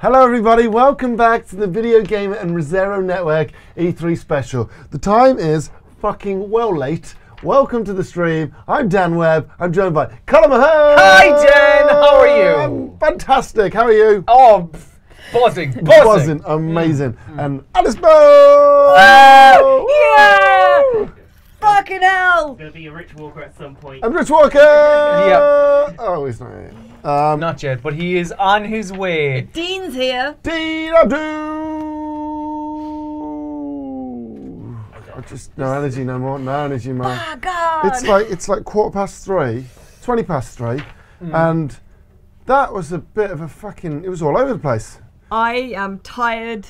Hello everybody, welcome back to the VideoGamer and Resero Network E3 special. The time is fucking well late. Welcome to the stream. I'm Dan Webb. I'm joined by Colm. Hi Dan, how are you? I'm fantastic. How are you? Oh, buzzing. Amazing. And Alice Bow! Yeah! Fucking hell! Gonna be a Rich Walker at some point. And Rich Walker! Yeah. Oh, he's not here. Not yet, but he is on his way. Dean's here. Dean Abdou! Just no energy no more. No energy, man. Ah, God! It's like 20 past 3, and that was a bit of a fucking. It was all over the place. I am tired,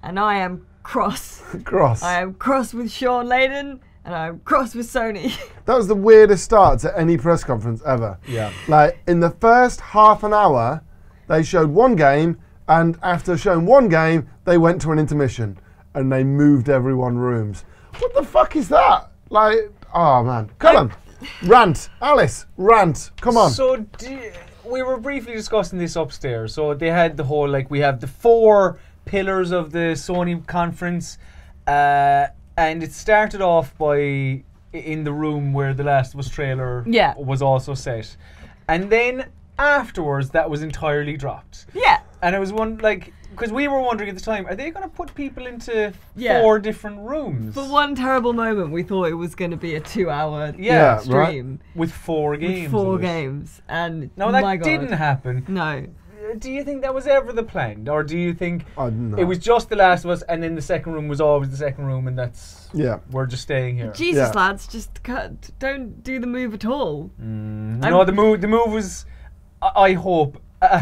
and I am cross. Cross. I am cross with Sean Layden, and I am cross with Sony. That was the weirdest start to any press conference ever. Yeah. Like in the first half an hour, they showed one game, and after showing one game, they went to an intermission, and they moved everyone rooms. What the fuck is that? Like, oh man. Colm, rant. Alice, rant. Come on. So we were briefly discussing this upstairs. So they had the whole, like, we have the 4 pillars of the Sony conference, and it started off by in the room where the Last of Us trailer was also set, and then afterwards that was entirely dropped. Yeah. And it was one, like, because we were wondering at the time, are they going to put people into 4 different rooms? For one terrible moment, we thought it was going to be a 2-hour stream. Right. With 4 games. With 4 games. And no, that didn't happen. No. Do you think that was ever the plan? Or do you think No. it was just The Last of Us and then the second room was always the second room and that's, we're just staying here? Jesus, lads, just don't do the move at all. No, the move was, I hope,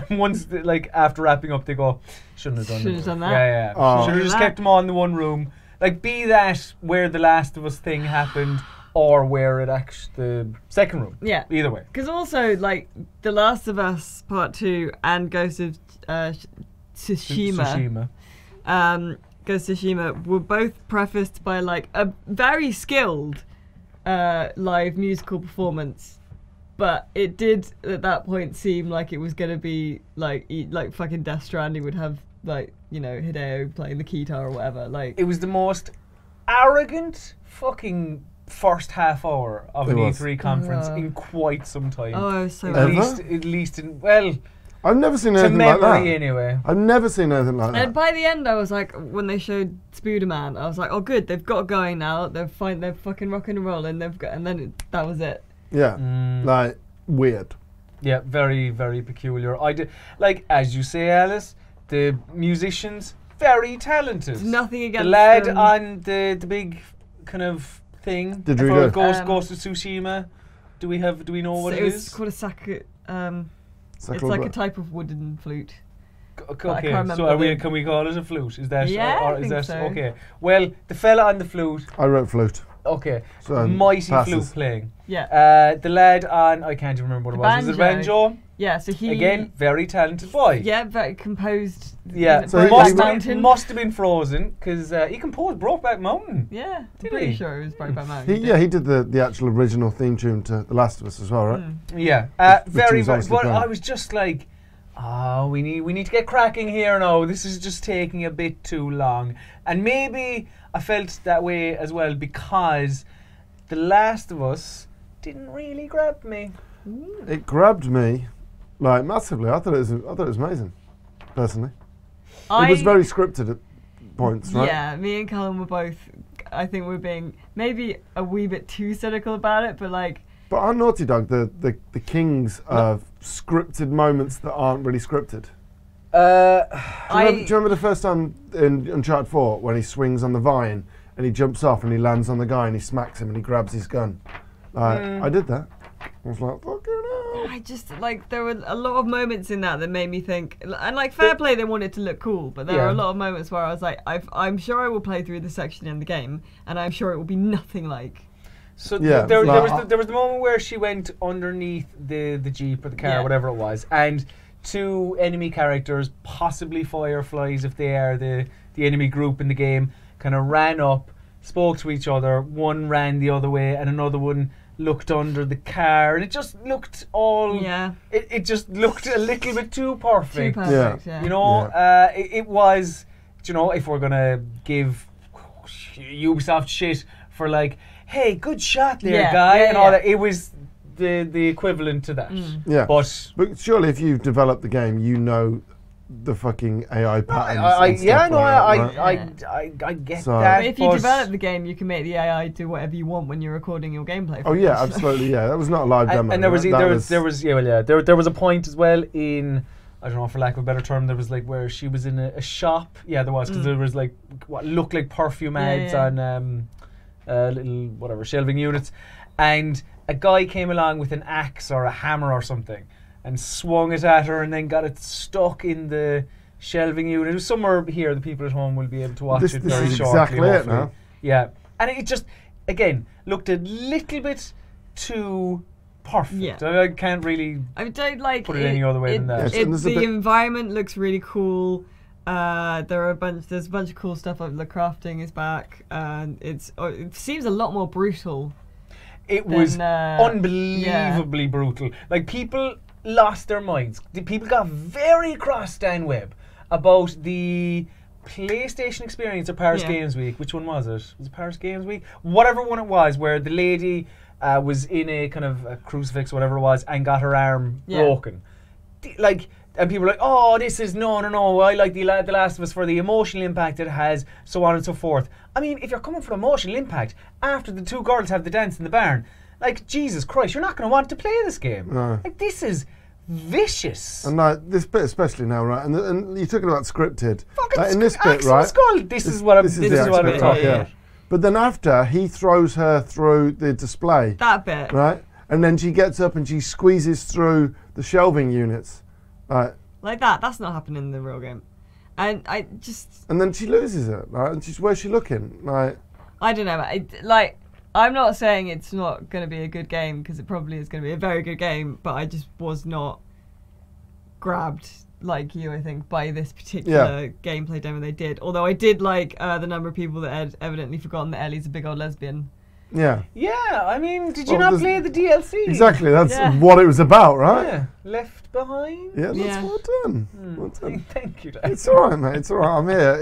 once, like, after wrapping up, they go, shouldn't have done that. Yeah. Oh. Should have just kept them all in the one room. Like, be that where the Last of Us thing happened or where it actually, the second room. Yeah. Either way. Because also, like, The Last of Us Part 2 and Ghost of Tsushima. Ghost of Tsushima were both prefaced by, like, a very skilled live musical performance. But it did at that point seem like it was gonna be like fucking Death Stranding would have, like, you know, Hideo playing the guitar or whatever. Like, it was the most arrogant fucking first half hour of an E3 conference in quite some time. Oh, it was so at least in, well, I've never seen anything like that. Anyway. I've never seen anything like that. And by the end, I was like, when they showed Spider-Man, I was like, oh good, they've got it going now. They're fine. They're fucking rocking and rolling. And then that was it. Yeah, like weird. Yeah, very, very peculiar. Like, as you say, Alice, the musicians, very talented. There's nothing against the lad them. on the big kind of thing. Did we go? Ghost of Tsushima. Do we know what it is? It's called a it's like a type of wooden flute. Okay, so can we call it a flute? Is that I think so. Okay? Well, the fella on the flute. I wrote flute. Okay, So mighty passes. flute playing. Yeah. The lad on, I can't even remember what it was. Was it banjo? Yeah. So he again, very talented boy. Yeah, very composed. Yeah. So Mountain. must have been Frozen because he composed Brokeback Mountain. Yeah, Did pretty he? sure it was Brokeback Mountain. He did the actual original theme tune to The Last of Us as well, right? Yeah. Very. was obviously But playing. I was just like, oh, we need to get cracking here now. This is just taking a bit too long. And maybe I felt that way as well because The Last of Us didn't really grab me. It grabbed me, like, massively. I thought it was amazing, personally. It was very scripted at points, right? Yeah, me and Colm were both. I think we're being maybe a wee bit too cynical about it, but like. But are Naughty Dog the kings of scripted moments that aren't really scripted? Do you remember the first time in Uncharted 4 when he swings on the vine and he jumps off and he lands on the guy and he smacks him and he grabs his gun? I did that. I was like, fucking hell. I just, like, there were a lot of moments in that made me think, and like, fair play, they wanted to look cool, but there were a lot of moments where I was like, I'm sure I will play through this section in the game, and I'm sure it will be nothing like. So Yeah, there was the moment where she went underneath the jeep or the car, whatever it was, and 2 enemy characters, possibly Fireflies if they are the enemy group in the game, kind of ran up, spoke to each other. One ran the other way, and another one looked under the car, and it just looked all. Yeah. It just looked a little bit too perfect. Too perfect, yeah. You know, it was. You know, if we're gonna give Ubisoft shit for like, hey, good shot there, guy, and all that, it was the equivalent to that. Yeah. But surely, if you've developed the game, you know the fucking AI patterns. I get So- that. But if you develop the game, you can make the AI do whatever you want when you're recording your gameplay. Oh yeah, absolutely. Yeah, that was not a live demo. And there was a point as well in, I don't know, for lack of a better term, there was like where she was in a shop. Yeah, there was, because there was like what looked like perfume ads on little whatever shelving units, and a guy came along with an axe or a hammer or something and swung it at her and then got it stuck in the shelving unit. It was somewhere here. The people at home will be able to watch it very is shortly. exactly it now. Yeah, and it just again looked a little bit too perfect. Yeah. I can't really I don't like put it any other way than that. Yes, The environment looks really cool. There's a bunch of cool stuff. Like the crafting is back, and it seems a lot more brutal. It was unbelievably brutal. Like, people lost their minds. The people got very cross, Dan Webb, about the PlayStation experience at Paris Games Week. Which one was it? Was it Paris Games Week? Whatever one it was, where the lady was in a kind of a crucifix, whatever it was, and got her arm broken. Like, and people were like, oh, this is no. I like the Last of Us for the emotional impact it has, so on and so forth. I mean, if you're coming for emotional impact after the two girls have the dance in the barn, like, Jesus Christ, you're not going to want to play this game. No. Like, this is vicious. And this bit especially now, right? And you're talking about scripted. Fucking in this bit, right? Skull. This is what I'm talking about. But then after, he throws her through the display. That bit. Right? And then she gets up and she squeezes through the shelving units. Right? Like that. That's not happening in the real game. And I just... And then she loses it, right? And where's she looking? Like, I don't know. I'm not saying it's not going to be a good game, because it probably is going to be a very good game, but I just was not grabbed, like you, I think, by this particular gameplay demo they did. Although I did like the number of people that had evidently forgotten that Ellie's a big old lesbian. yeah. Yeah, I mean, did you not play the DLC? Exactly, that's what it was about, right? Yeah, Left Behind? Yeah, that's well done. Well done. Thank you, Dan. It's all right, mate. It's all right. I'm here.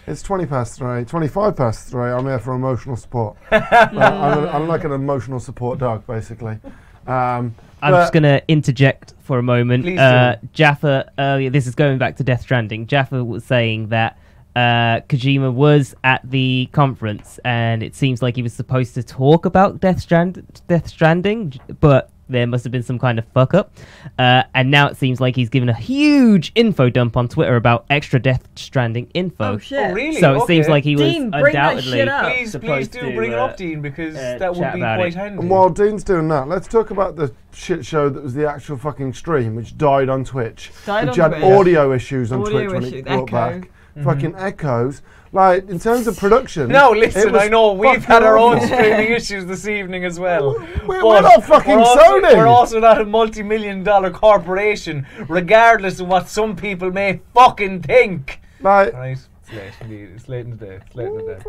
It's 25 past 3. I'm here for emotional support. I'm like an emotional support dog, basically. I'm just going to interject for a moment. Please do. Jaffa, earlier, this is going back to Death Stranding. Jaffa was saying that Kojima was at the conference, and it seems like he was supposed to talk about Death Stranding, but there must have been some kind of fuck up. And now it seems like he's given a huge info dump on Twitter about extra Death Stranding info. Oh, shit. Oh, really? So it seems like he was Dean, bring that undoubtedly shit up. Please do bring it up, Dean, because that would be quite handy. And while Dean's doing that, let's talk about the shit show that was the actual fucking stream, which died on Twitch. Which had audio issues on Twitch when it brought back. Fucking echoes. Like, in terms of production... No, listen, I know, we've had our own streaming issues this evening as well. We're not fucking Sony! We're also not a multi-million-dollar corporation, regardless of what some people may fucking think. Like, Right? It's late, indeed. It's late in the day. It's late in the day.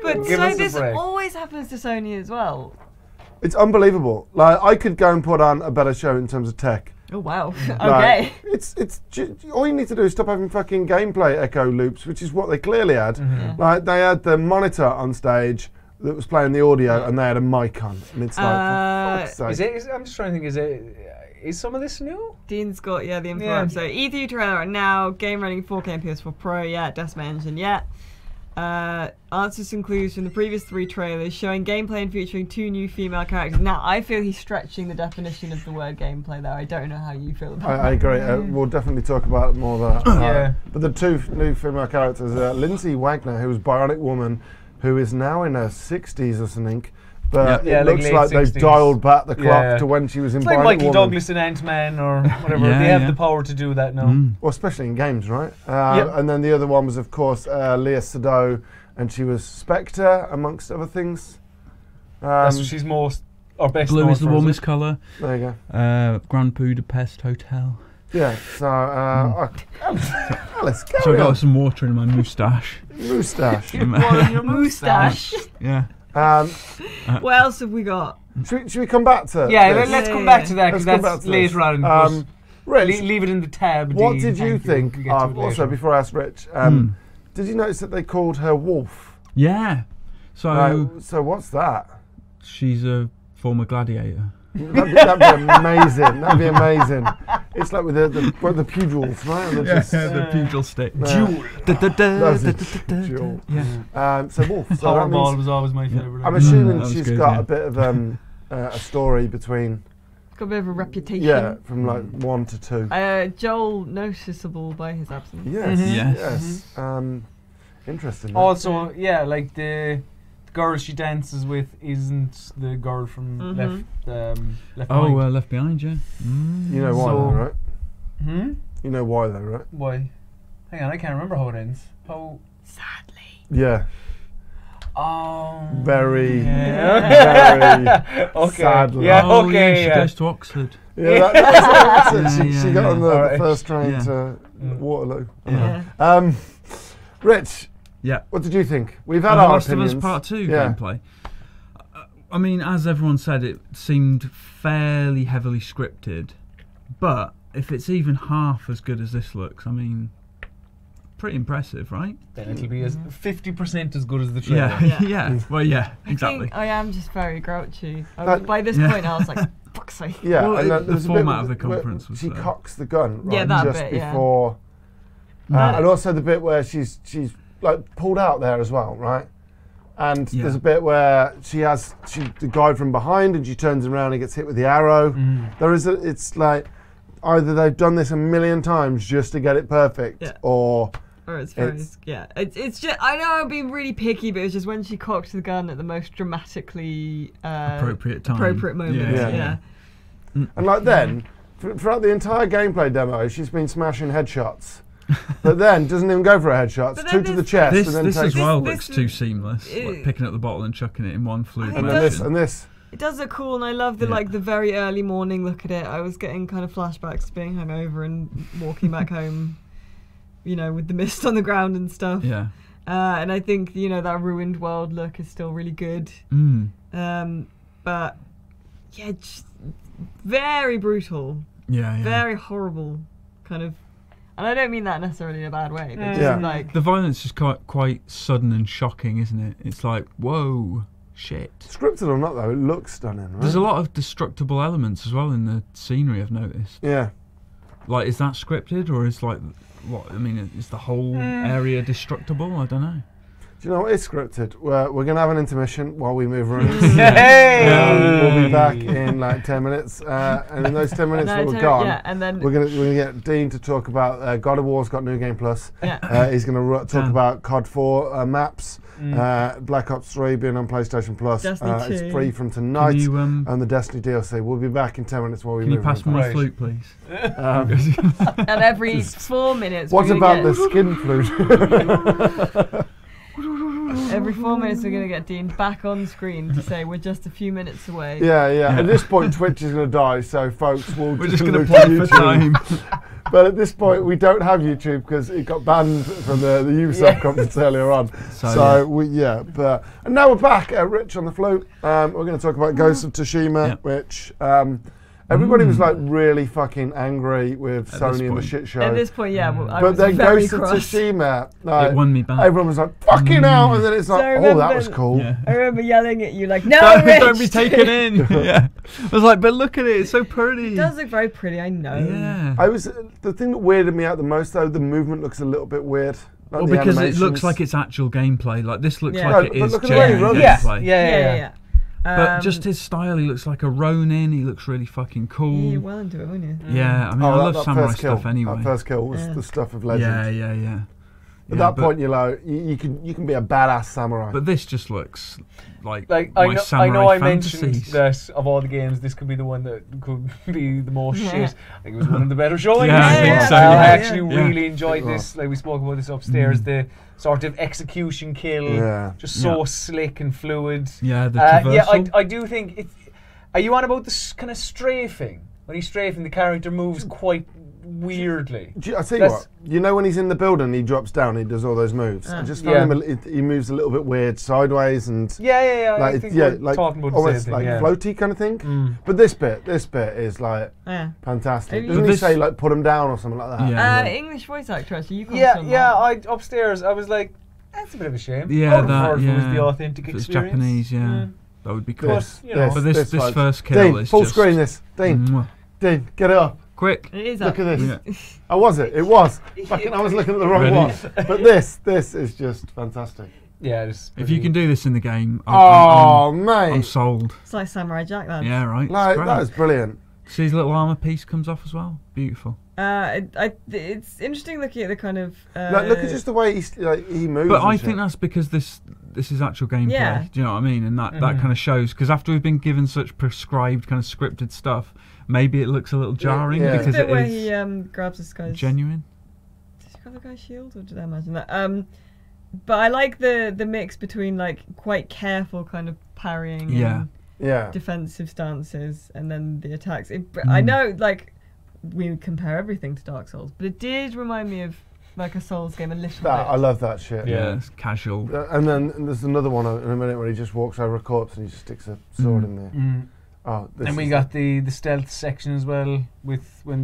But Give us so a this break. always happens to Sony as well. it's unbelievable. Like, I could go and put on a better show in terms of tech. Oh, wow. Like, Okay. all you need to do is stop having fucking gameplay echo loops, which is what they clearly had. Like, they had the monitor on stage that was playing the audio, and they had a mic on, and it's like, for fuck's sake. I'm just trying to think, is some of this new? Dean's got, the info. So, E3 trailer now, game running 4K and PS4 Pro, Decima Engine, answers and clues from the previous 3 trailers showing gameplay and featuring 2 new female characters. Now, I feel he's stretching the definition of the word gameplay there. I don't know how you feel about that. I agree. We'll definitely talk about more of that. Yeah. But the 2 new female characters, Lindsay Wagner, who was Bionic Woman, who is now in her 60s or something. But it looks like they've dialed back the clock to when she was in Bionic Woman. Like Michael Douglas and Ant-Man or whatever. They have the power to do that now. Well, especially in games, right? And then the other one was, of course, Leah Sado, and she was Spectre, amongst other things. That's what she's most, or best Blue known is the for, warmest colour. There you go. Grand Budapest Hotel. Yeah, so, Alice, carry So I on. got some water in my moustache. Moustache. Your moustache. Yeah. What else have we got? Should we come back to? Yeah, this? let's come back to that because Let's come back that's to later this. on. Rich, leave it in the tab. what Dean, did you think? We'll get to it Also, later. before I ask Rich, did you notice that they called her Wolf? Yeah. So So what's that? she's a former gladiator. That'd be amazing. That'd be amazing. It's like with the pugils, right? And they're just, the pugil stick. Jewel. That's a jewel. Yeah. So Wolf. So that Powerball means, was always my favourite. I'm assuming that was she's good, got yeah. a bit of a story between. Got a bit of a reputation. Yeah, from like 1 to 2. Joel noticeable by his absence. Yes. Yes. Yes. Interesting. Also, yeah, like the girl she dances with isn't the girl from Left Oh, Behind. Left Behind, yeah. You know why, though, right? Hmm? You know why, though, right? Why? Hang on, I can't remember how it ends. How? Sadly. Yeah. Oh. Very, Yeah. very Okay. sadly. Yeah. Oh, okay. yeah, she Yeah. goes to Oxford. Yeah, that's it. Yeah, She yeah, got on the Alright. first train Yeah. to Waterloo. Yeah. Rich, Yeah. what did you think? We've had The our Last opinions. of Us Part 2 Yeah. gameplay. I mean, as everyone said, it seemed fairly heavily scripted. But if it's even half as good as this looks, I mean, pretty impressive, right? Then it'll be 50% as good as the trailer. Yeah, Yeah. yeah. Well, yeah, I exactly. think I am just very grouchy. That- By this Yeah. point, I was like, fuck's sake. Yeah, Well, and the there's a bit format of with the where conference was she there. cocks the gun, right? Yeah, that just bit, yeah. before, That- and also the bit where she's like pulled out there as well, right? And Yeah. there's a bit where the guy from behind, and she turns around and gets hit with the arrow. There is it's like either they've done this a million times just to get it perfect, Yeah. or Or it's very, it's just, I know I'm being really picky, but it was just when she cocked the gun at the most dramatically Appropriate time. appropriate moment. Yeah. Yeah. and like then throughout the entire gameplay demo, she's been smashing headshots. But then doesn't even go for a headshot. It's But two then to the this- chest, This, and then this takes as well This- looks too seamless. Like picking up the bottle and chucking it in one fluid I and think then motion. this and this. It does look cool, and I love the Yeah. like the very early morning look at it. I was getting kind of flashbacks to being hungover and walking back home, you know, with the mist on the ground and stuff. Yeah. And I think that ruined world look is still really good. But yeah, just very brutal, Yeah, yeah. very horrible, kind of. And I don't mean that necessarily in a bad way. But just Yeah. like The violence is quite sudden and shocking, isn't it? It's like, whoa, shit. Scripted or not, though, it looks stunning, right? There's a lot of destructible elements as well in the scenery, I've noticed. Yeah. Like, is that scripted, or is like, what? I mean, is the whole area destructible? I don't know. Do you know what is scripted? We're going to have an intermission while we move rooms. Hey! We'll be back in like 10 minutes. And in those 10 minutes that we're gone, yeah, and then we're gonna get Dean to talk about God of War's got New Game Plus. yeah. He's going to talk about COD 4 maps. Black Ops 3 being on PlayStation Plus. Destiny 2. It's free from tonight. Can you, and the Destiny DLC. We'll be back in 10 minutes while we can you move pass rooms. my Right. flute, please? And every 4 minutes. What we're about gonna the skin flute? Every 4 minutes, we're gonna get Dean back on screen to say we're just a few minutes away. Yeah. At this point, Twitch is going to die, so folks, We're just going to move play for YouTube. time. But at this point, we don't have YouTube because it got banned from the Ubisoft conference earlier on. And now we're back. Rich on the flute. We're going to talk about Ghost of Tsushima, which everybody was like really fucking angry with At Sony this and the point. shit show. At this point, yeah, well, I But was then very Ghost of cross. Tsushima, It won me back. everyone was like, fucking hell, and then it's like, So I oh, that remember- was cool. Yeah. I remember yelling at you like, no, Don't Rich! be taken in. Yeah. I was like, but look at it, it's so pretty. It does look very pretty, I know. Yeah. The thing that weirded me out the most, though, the movement looks a little bit weird. Like Well, the because it animations. looks like it's actual gameplay. Like, this looks Yeah. like No, it but is look at the way he genuine runs. Yeah. gameplay. Yeah. But just his style, he looks like a Ronin. He looks really fucking cool. You're well into it, weren't you? Yeah, I mean, I love that samurai first kill, stuff anyway. That first kill was Yeah. the stuff of legend. Yeah. At that point, you're like, you can be a badass samurai. But this just looks like Like my I know samurai I mentioned fantasies. that of all the games, this could be the one that could be the most shit. I think it was one of the better showings. Yeah, I think so, I yeah. actually Yeah. really enjoyed Yeah. this. Like we spoke about this upstairs, the sort of execution kill, Yeah. just so Yeah. slick and fluid. Yeah, the Yeah, traversal. I do think it's. Are you on about this kind of strafing? When he's strafing, the character moves quite weirdly. I tell you what, you know when he's in the building, he drops down, he does all those moves. I just find him, he moves a little bit weird, sideways and yeah. like, I think we're talking about almost the same like thing, floaty kind of thing. But this bit is like fantastic. Doesn't he say like put him down or something like that? Yeah. English voice actor, actually. Upstairs, I was like, that's a bit of a shame. Yeah, if it was the authentic experience. If it's Japanese, that would be cool. But this first kill Dean, is full just screen this. Dean, get it up. Quick. It is Look up. at this. Yeah. Oh, was it? It was. Fucking, I was looking at the wrong one. But this is just fantastic. Yeah. If you can do this in the game, mate, I'm sold. It's like Samurai Jack, then. Yeah, right. Like, that is brilliant. See his little armor piece comes off as well. Beautiful. It's interesting looking at the kind of. Look at just the way he moves. But I think that's because this is actual gameplay. Yeah. Do you know what I mean? And that kind of shows, because after we've been given such prescribed kind of scripted stuff, maybe it looks a little jarring because the bit it where is he grabs this guy's genuine. Did he grab the guy's shield, or did I imagine that? But I like the mix between like quite careful kind of parrying, and defensive stances, and then the attacks. I know, like, we compare everything to Dark Souls, but it did remind me of like a Souls game a little bit. I love that shit. Yeah, it's casual. And then there's another one in a minute where he just walks over a corpse and he just sticks a sword in there. Oh, and we got the stealth section as well, with when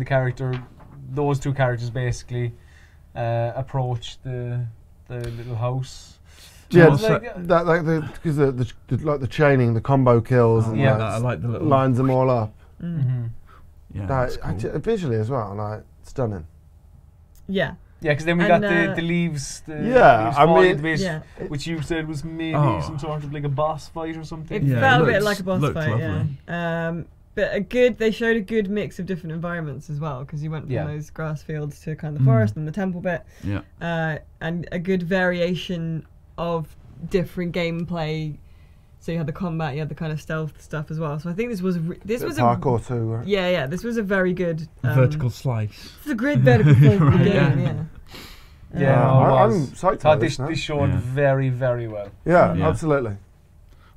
those two characters basically approach the little house. Yeah, because the chaining, the combo kills, and I like the little lines them all up. Yeah, that's cool. Visually as well, like stunning. Yeah. Yeah, because then we got the leaves. Which you said was maybe some sort of like a boss fight or something. It felt a bit like a boss fight. Yeah. But they showed a good mix of different environments as well, because you went from those grass fields to kind of the forest and the temple bit. Yeah. And a good variation of different gameplay. So you had the combat, you had the kind of stealth stuff as well. So I think this was parkour too, right? Yeah. This was a very good vertical slice. It's a great vertical slice of the game. I'm psyched. Thought this showed very, very well. Yeah, absolutely.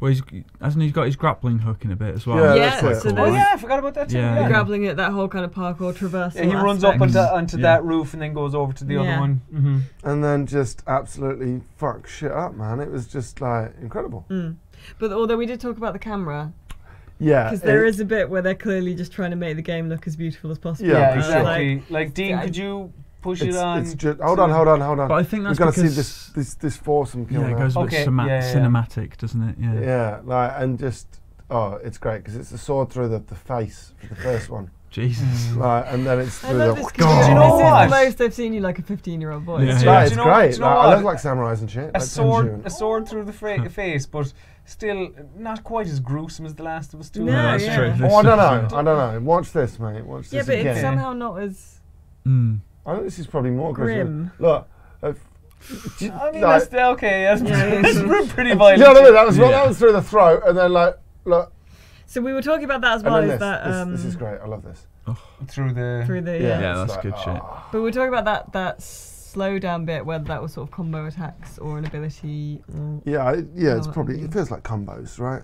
Well, hasn't he got his grappling hook in a bit as well? Yeah, that's so cool. I forgot about that too. The grappling it, that whole kind of parkour traversal. Yeah, he runs up onto that roof and then goes over to the other one. And then just absolutely fuck shit up, man. It was just like incredible. But although we did talk about the camera, because there is a bit where they're clearly just trying to make the game look as beautiful as possible. Yeah, exactly. Like Dean, could you push it on? It's just, hold on. But I think that's we've got to because see this foursome kill. Yeah, it goes a bit cinematic, doesn't it? Yeah. Yeah, like, and just it's great because it's the sword through the face for the first one. Jesus. Like, and then it's through this is the most I've seen you like a 15-year-old boy. It's great. I love like samurais and shit. A sword through the face, but still not quite as gruesome as The Last of Us 2. No, that's true. I don't know. Watch this, mate. Watch this again. Yeah, but it's somehow not as. I think this is probably more grim. Look. I mean, that's okay. That's pretty violent. You know what I mean? That was through the throat, and then look. So we were talking about that as well. This is great. I love this. Through the yeah, that's good shit. But we were talking about that slow down bit, whether that was sort of combo attacks or an ability. It's probably it feels like combos, right?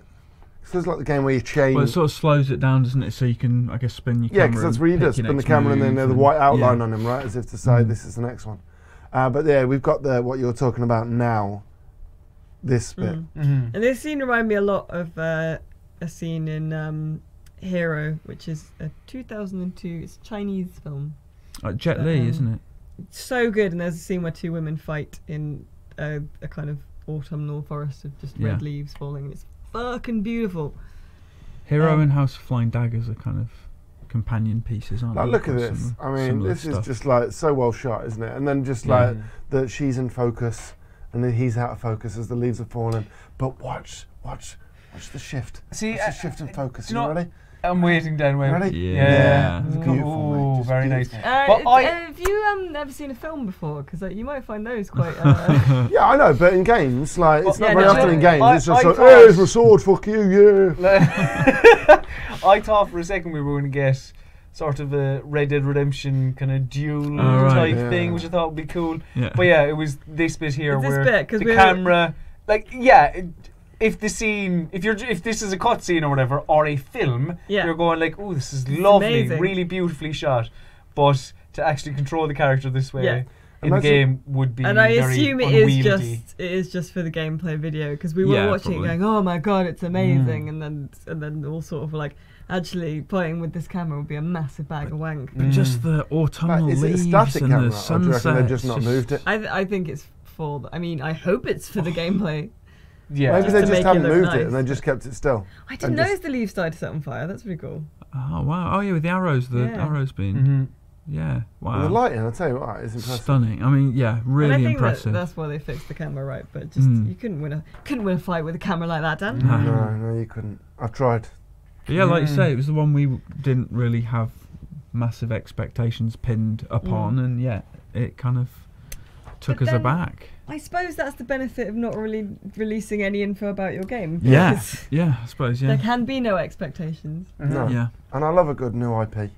It feels like the game where you chain. Well, it sort of slows it down, doesn't it? So you can, I guess, spin your camera. Yeah, because that's what you do. Spin the camera and then there's the white outline on him, right? As if to say this is the next one. But yeah, we've got what you're talking about now. This bit. And this scene reminded me a lot of a scene in Hero, which is a 2002. It's a Chinese film. Jet Li, isn't it? It's so good, and there's a scene where two women fight in a kind of autumnal forest of just red leaves falling. It's fucking beautiful. Hero and House of Flying Daggers are kind of companion pieces, aren't they? Look at this. I mean, this is just like so well shot, isn't it? And then just like that she's in focus, and then he's out of focus as the leaves are falling. But watch the shift. See, the shift in focus. You ready? I'm waiting down. Ready? Yeah. Beautiful. Ooh, very nice. Have you never seen a film before? Because you might find those quite. Yeah, I know, but in games, like it's not very often in games. It's just like, hey, it's a sword, fuck you, yeah. I thought for a second we were going to get sort of a Red Dead Redemption kind of duel type thing, which I thought would be cool. Yeah. But yeah, it was this bit here where the camera, if this is a cutscene or whatever, or a film, you're going like, oh, this is lovely, really beautifully shot. But to actually control the character this way. Yeah. In the game would be and I very assume it is just for the gameplay video because we were watching it going, oh my god, it's amazing, and then all sort of like actually playing with this camera would be a massive bag of wank. But just the autumnal leaves is it a static and camera, the or do you reckon sunset. they've just not moved it? I think it's for. I mean, I hope it's for the gameplay. Yeah. Maybe Just they to just make it haven't look moved nice. it and they just kept it still. I didn't notice the leaves started to set on fire. That's pretty cool. Oh wow! Oh yeah, with the arrows, arrows being. Mm-hmm. Yeah, wow. And the lighting, I'll tell you what, is impressive. Stunning. I mean, yeah, really and I think impressive. that's why they fixed the camera right. But just you couldn't win a fight with a camera like that, Dan. No, you couldn't. I've tried. But yeah, like you say, it was the one we didn't really have massive expectations pinned upon, and yet it kind of took us aback. I suppose that's the benefit of not really releasing any info about your game. Yeah, yeah, I suppose, yeah. There can be no expectations. No. Yeah. And I love a good new IP.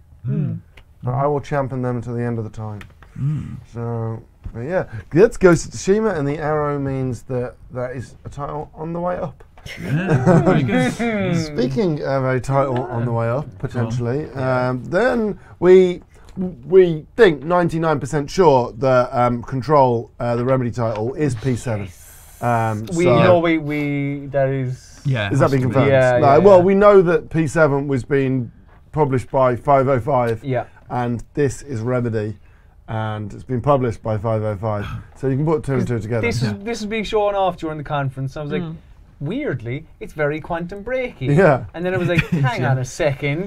I will champion them until the end of the time. So, but yeah, that's Ghost of Tsushima, and the arrow means that is a title on the way up. Yeah, very good. Speaking of a title on the way up, potentially, then we think 99% sure that Control, the Remedy title, is P7. That is. Yeah. Is that being confirmed? Yeah, Well, we know that P7 was being published by 505. Yeah. And this is Remedy, and it's been published by 505. So you can put two and two together. This is being shown off during the conference. I was like, weirdly, it's very Quantum Breaky. Yeah. And then I was like, hang on a second,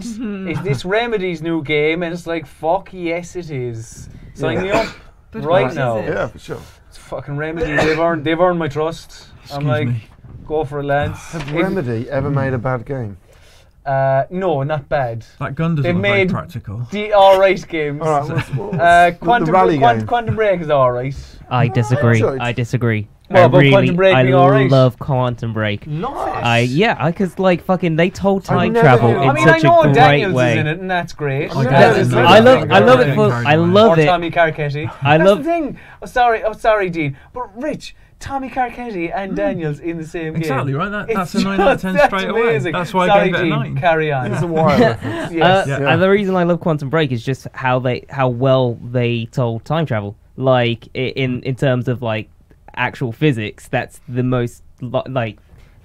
is this Remedy's new game? And it's like, fuck yes, it is. Sign me up But right what now. is it? Yeah, for sure. It's fucking Remedy. They've earned my trust. I'm like, me. go for it, lads. Has Remedy ever made a bad game? No, not bad. That gun doesn't look very practical. The alright games. All right, Quantum Break is alright. I disagree. Sure. I disagree. What about Quantum Break being alright? love Quantum Break. Nice. Because like fucking they told time never travel knew. in I mean, such I know a great Daniels way. is in it, and that's great. I love it for. I love or it. Tommy Carcetti. That's the thing. Oh, sorry, Dean. But Rich, Tommy Carcetti and Daniels in the same game. Exactly right. That's a It's 9 out of 10 that's straight amazing. away. That's why Sorry, I gave it a Dean, 9. Carry on. It's a wire reference. Yes. And the reason I love Quantum Break is just how well they told time travel. Like in terms of like actual physics, that's the most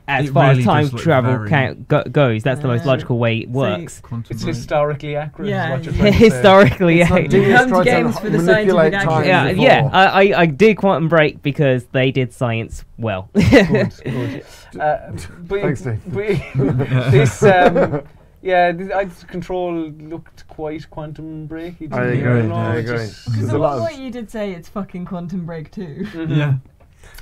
as It far really as time does look travel very- goes. That's the most logical way it works. It's historically accurate. Yeah, is what you're trying to say. Historically, It's like Genius Come to tried games for the manipulate scientific time accuracy. before. I did Quantum Break because they did science well. Good. Thanks, Steve. This Control looked quite Quantum Breaky. I agree. Because at one point you did say it's fucking Quantum Break 2. Yeah.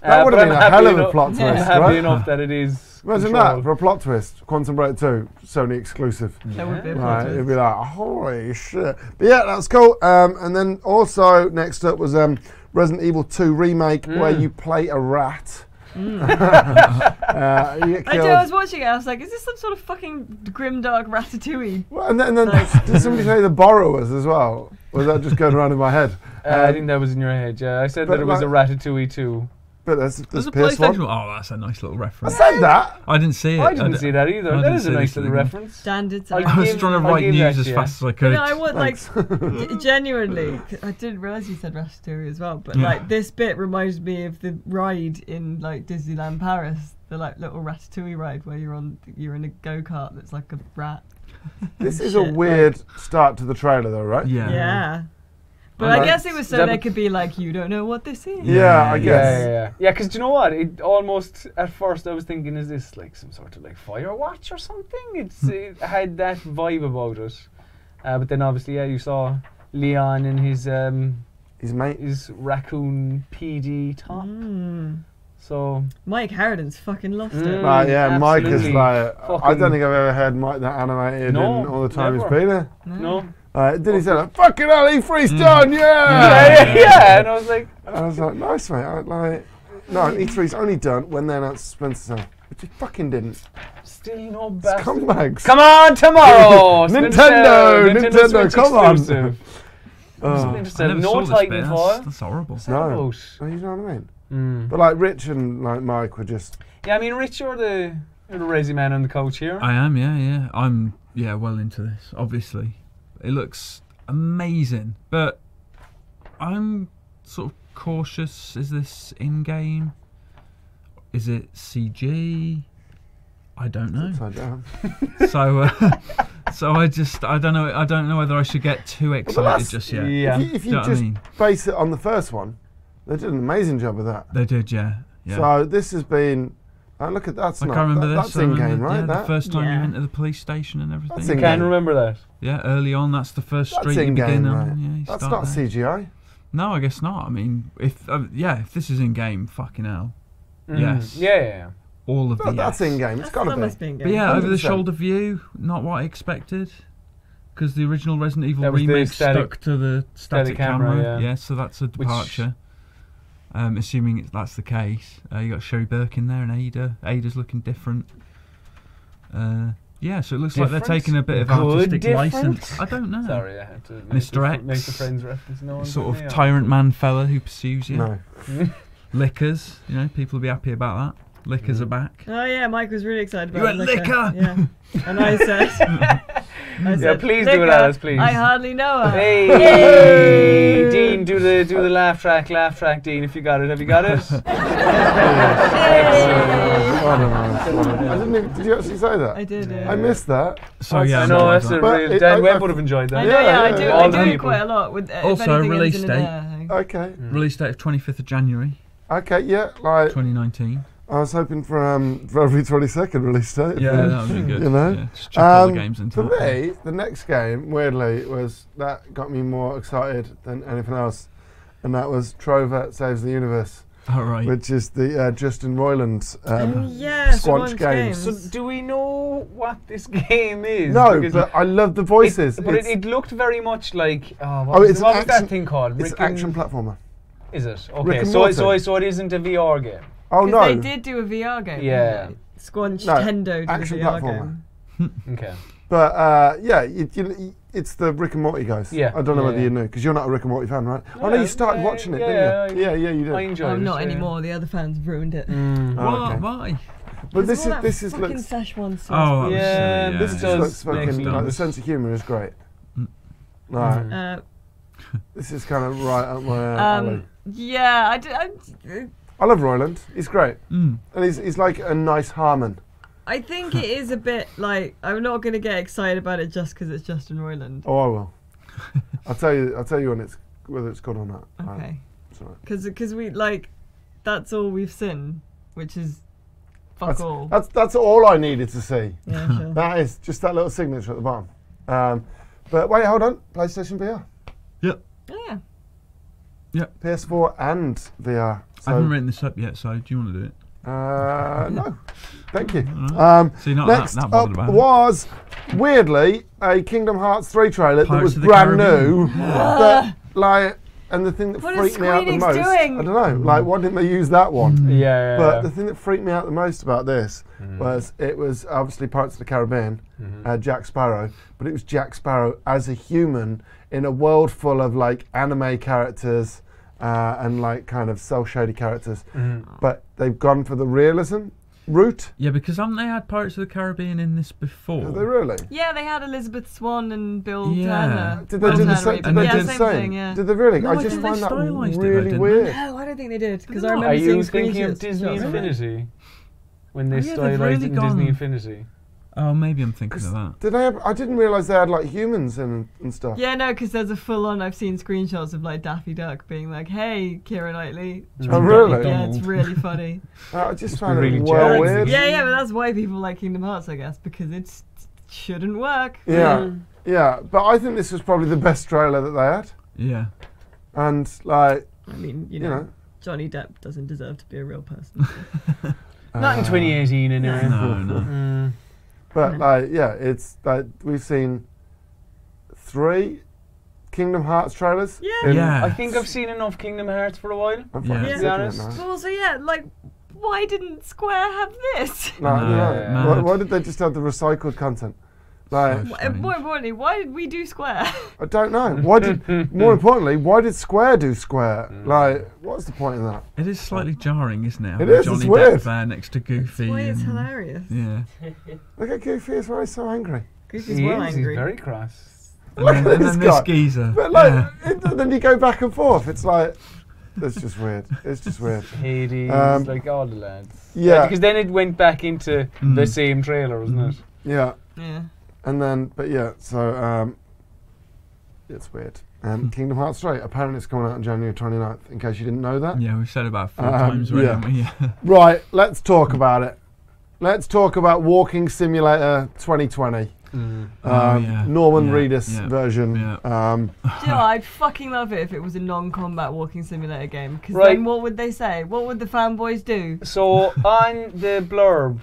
That would have been a hell of a plot I'm twist, happy right? enough that it is. Imagine Control. that for a plot twist. Quantum Break 2, Sony exclusive. That would be a plot Right, twist. it'd be like, holy shit. But yeah, that's cool. And then also next up was Resident Evil 2 remake, where you play a rat. You get I killed. was watching it, I was like, is this some sort of fucking grimdark Ratatouille? Well, and then did somebody say the Borrowers as well? Was that just going around in my head? I think that was in your head, yeah. I said but that it was a like- Ratatouille too. But there's There's a PS1. PlayStation. Oh, that's a nice little I reference. said that. I didn't see it. I didn't see that either. I That didn't is a see nice this little either. reference. Standard I I was give- trying to I write give news that as to you. fast as I You could. know, I want genuinely, I didn't realise you said Ratatouille as well, but Yeah. like this bit reminds me of the ride in like Disneyland Paris, the like little Ratatouille ride where you're in a go-kart that's like a rat. This is a Shit, weird start to the trailer, though, right? Yeah. Yeah. But Alright. I guess it was so That they would- could be like, you don't know what this is. Yeah, I guess. Yeah, because do you know what? It almost, at first I was thinking, is this like some sort of like Firewatch or something? It had that vibe about it. But then obviously, yeah, you saw Leon in his raccoon PD top. So Mike Harridan's fucking lost it. Yeah, Mike is absolutely. like, I Fucking- don't think I've ever heard Mike that animated No, in all the time never. he's been here. no. Did he say like, fucking hell, E3's done, Yeah, and I was like, I was like, nice, mate. No, E3's only done when they announced Splinter Cell, which he fucking didn't. still no It's bastard. comebacks. Come on, tomorrow! Nintendo, Switch come on. exclusive. Oh. Splinter I Cell, never no saw this bit. Titanfall. That's horrible. No. Out. You know what I mean? But like Rich and like Mike were just. Yeah, I mean, Rich, you're the Resi man on the couch here. I am, yeah. I'm well into this, obviously. It looks amazing. But I'm sort of cautious. Is this in-game? Is it CG? I don't know. Upside down. So I don't know. I don't know whether I should get too excited just yet. Yeah. If you just base it on the first one, they did an amazing job of that. They did, yeah. So this has been. Look at that. Like I remember this. That's in game, right? Yeah, the first time you went to the police station and everything. That's You can remember that. Yeah, early on, that's the first That's street you begin in-game, on. right? Yeah, you That's start not there. CGI. No, I guess not. I mean, if this is in game, fucking hell. Yes. Yeah. All of But the that's in game. It's got to must be. be in But game. yeah, over the 100%. shoulder view, not what I expected. Because the original Resident Evil That was the remake static- stuck to the static camera, yeah. so that's a departure. Assuming that's the case. You got Sherry Birkin there and Ada. Ada's looking different. Yeah, so it looks like they're taking a bit of artistic license. I don't know. Sorry, I had to Mr. X. make the Friends reference. No Sort of tyrant man fella who pursues you. No. Liquors, people will be happy about that. Liquors are back. Oh yeah, Mike was really excited about You went liquor! Yeah. And I said, please do it, liquor, Alice, please. I hardly know her. Hey, Dean, do the laugh track, Dean. If you got it, have you got it? I didn't even, did you actually say that? I did. I missed that. So yeah, I know no, that's a But real. it- Dan I- Webb I- would have enjoyed that. I know, yeah, I do. yeah. I All do the it people. quite a lot. With Also, if anything release ends in an date. air, I think. Okay. Release date of 25th of January, Okay, yeah, like 2019. I was hoping for every 22nd release date. Yeah, that would be good. You know? Yeah, just chuck all the games into For that. me, the next game, weirdly, that got me more excited than anything else, and that was Trover Saves the Universe, All right. which is the Justin Roiland Yeah, Squanch Squanch games. So do we know what this game is? No, Because but I love the voices. But It's- it looked very much like. Oh, it's an what was that action- thing called? it's an action platformer. Is it? Rick Okay, and so Morty. it isn't a VR game. Oh Because no, they did do a VR game. Yeah. Squanch No, Tendo did a action VR platformer. game. Okay. but yeah, it's the Rick and Morty guys. Yeah, I don't know yeah, whether yeah. you knew because you're not a Rick and Morty fan, right? I know Yeah, you started yeah, watching it, yeah, didn't you? Yeah, you did. I enjoyed it. I'm not yeah. anymore. The other fans have ruined it. Oh, okay. Why? But this All that is fucking looks. Szechuan sauce. Oh, Yeah, yeah, This It just does looks make fucking. sense. Like, the sense of humour is great. Mm. Right. Uh, This is kind of right up my alley. yeah, I love Roiland. He's great, Mm. and he's like a nice Harmon. I think it is a bit like I'm not going to get excited about it just because it's Justin Roiland. Oh, I will. I'll tell you when it's whether it's good or not. Okay. It's all right. Because we like that's all we've seen, which is fuck all. That's all I needed to see. Yeah, sure. That is just that little signature at the bottom. But wait, hold on. PlayStation VR, Yep. Oh, yeah. PS4 and VR. I haven't written this up yet, so do you want to do it? No, thank you. So you're not Next that up bothered about it? was weirdly a Kingdom Hearts 3 trailer that Pirates was of the brand Caribbean. new. That like, and the thing that What freaked is me out the Squeenix most. doing? I don't know. Like, why didn't they use that one? Yeah. But the thing that freaked me out the most about this was it was obviously Pirates of the Caribbean, Jack Sparrow, but it was Jack Sparrow as a human in a world full of like anime characters and like kind of cel-shaded characters. But they've gone for the realism route. Yeah, because haven't they had Pirates of the Caribbean in this before? Have they really? Yeah, they had Elizabeth Swann and Bill Yeah. Turner. Did they Bill do the Turner, same? Did Did they yeah, do the same same? thing, yeah. Did they really? No, I I just think they find that stylised it, really didn't they? weird. No, I don't think they did because Did I they not? remember Are seeing you thinking of screenshots. Disney Sorry. Infinity? When they Oh, yeah, they've stylized really it in gone- Disney Infinity? Oh, maybe I'm thinking of that. Did they have, I didn't realise they had like humans and stuff. Yeah, no, because there's a full-on. I've seen screenshots of like Daffy Duck being like, "Hey, Keira Knightley." Oh, really? Yeah, it's really funny. I just Must found be it really well jarring. weird. Yeah, but that's why people like Kingdom Hearts, I guess, because it shouldn't work. Yeah, yeah. But I think this was probably the best trailer that they had. Yeah. And like, I mean, you you know, know, Johnny Depp doesn't deserve to be a real person. Not in 2018 anyway. No. But like, yeah, it's like we've seen 3 Kingdom Hearts trailers. Yeah. in- Yeah. I think I've seen enough Kingdom Hearts for a while. I'm Yeah. fucking To be sick of it honest. now. But also, yeah, like, why didn't Square have this? No, No, no. mad. Why did they just have the recycled content? Like, So And more strange. importantly, why did we do Square? I don't know. Why did? More importantly, why did Square do Square? Like, what's the point in that? It is slightly jarring, isn't it? It having is, it's Johnny weird. Depp there next to Goofy. Why it's and- hilarious. Yeah. Look at Goofy as well. He's so angry. Goofy's He well is, angry. He's very cross. And then this geezer. But like, then you go back and forth. It's like, it's just weird. It's just weird. Hades, like all the lads. Yeah. Because then it went back into the same trailer, wasn't it? Yeah. Yeah. And then, but yeah, so it's weird. Kingdom Hearts 3, apparently it's coming out on January 29th, in case you didn't know that. Yeah, we've said about 4 times already, haven't we? Yeah. Right, let's talk about it. Let's talk about Walking Simulator 2020. Norman Reedus version. Do you know, I'd fucking love it if it was a non-combat walking simulator game. Because then what would they say? What would the fanboys do? So on the blurb,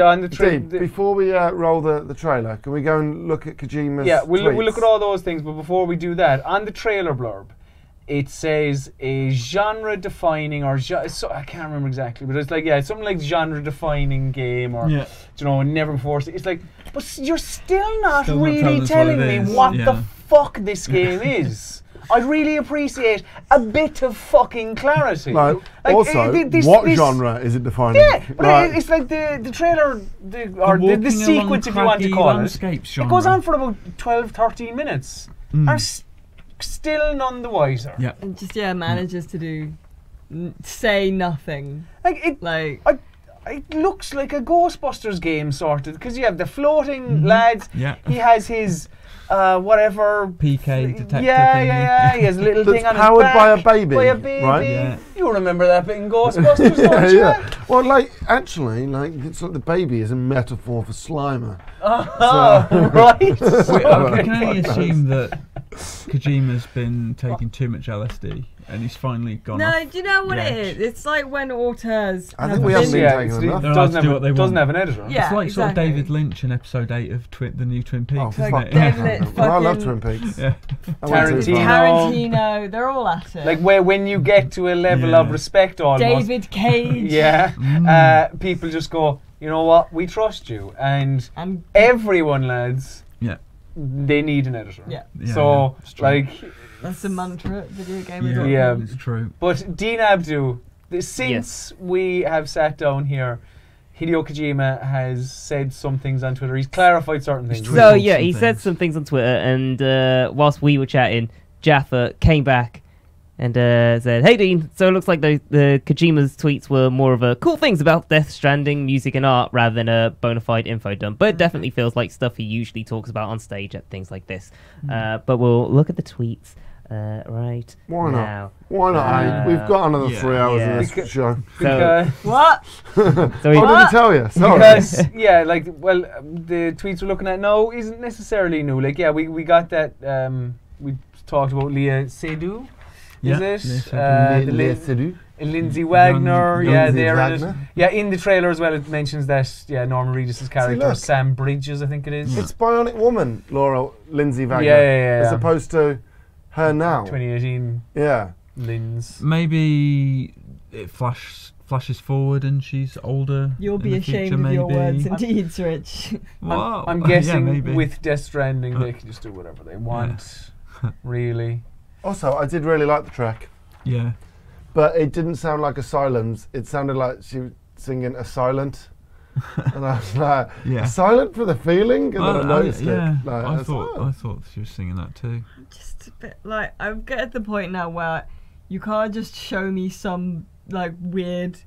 on the trailer. Before we roll the trailer, can we go and look at Kojima's we'll tweets? look at all those things. But before we do that, on the trailer blurb, it says a genre-defining, or I can't remember exactly, but it's like something like genre-defining game, or never before. It's like, but you're still not really telling me what the fuck this game is. I'd really appreciate a bit of fucking clarity. Like also, what genre is it defining? Yeah, but it's like the trailer, the sequence, if you want to call it. It goes on for about 12-13 minutes. Still none the wiser. Yeah. And just manages to say nothing. It looks like a Ghostbusters game sorted, because you have the floating lads. Yeah. He has his whatever PK detector. Yeah. He has a little thing on his powered back. by a baby. Right? Yeah. You remember that bit in Ghostbusters, don't you? Yeah. Well, actually, it's like the baby is a metaphor for Slimer. Right. I can only assume that Kojima's been taking too much LSD and he's finally gone off. No, do you know what it is? It's like when auteurs. I think we haven't been taking enough. Doesn't have an editor. Yeah, it's like sort of David Lynch in episode 8 of the new Twin Peaks. Oh, fuck. I love Twin Peaks. Yeah. Tarantino, they're all at it. Like when you get to a level of respect, almost. David Cage. Yeah. People just go, you know what? We trust you, and everyone, lads. Yeah. They need an editor. Yeah. So that's a mantra, video game. Yeah, it's true. But Dean Abdou, since we have sat down here, Hideo Kojima has said some things on Twitter. He's clarified certain things. So he said some things on Twitter, and whilst we were chatting, Jaffa came back and said, "Hey Dean, so it looks like the Kojima's tweets were more of a cool things about Death Stranding, music and art, rather than a bona fide info dump. But it definitely feels like stuff he usually talks about on stage at things like this. But we'll look at the tweets right Why now. Not? Why not? We've got another 3 hours of this show. What? Did he tell you? Sorry. Because the tweets we're looking at now isn't necessarily new. We got that. We talked about Leah Seydoux. Is it? Lindsay Wagner, they're in it. Yeah, in the trailer as well, it mentions that Norman Reedus' character, Sam Bridges, I think it is. It's Bionic Woman, Lindsay Wagner, as opposed to her now. 2018. Yeah. Linz. Maybe it flashes forward and she's older. You'll be ashamed of your words and deeds, Rich. I'm guessing with Death Stranding, they can just do whatever they want, really. Also, I did really like the track. Yeah. But it didn't sound like Asylum's. It sounded like she was singing A Silent. And I was like, A Silent for the Feeling? And then I noticed it. I thought she was singing that too. Just a bit I'm getting at the point now where you can't just show me some weird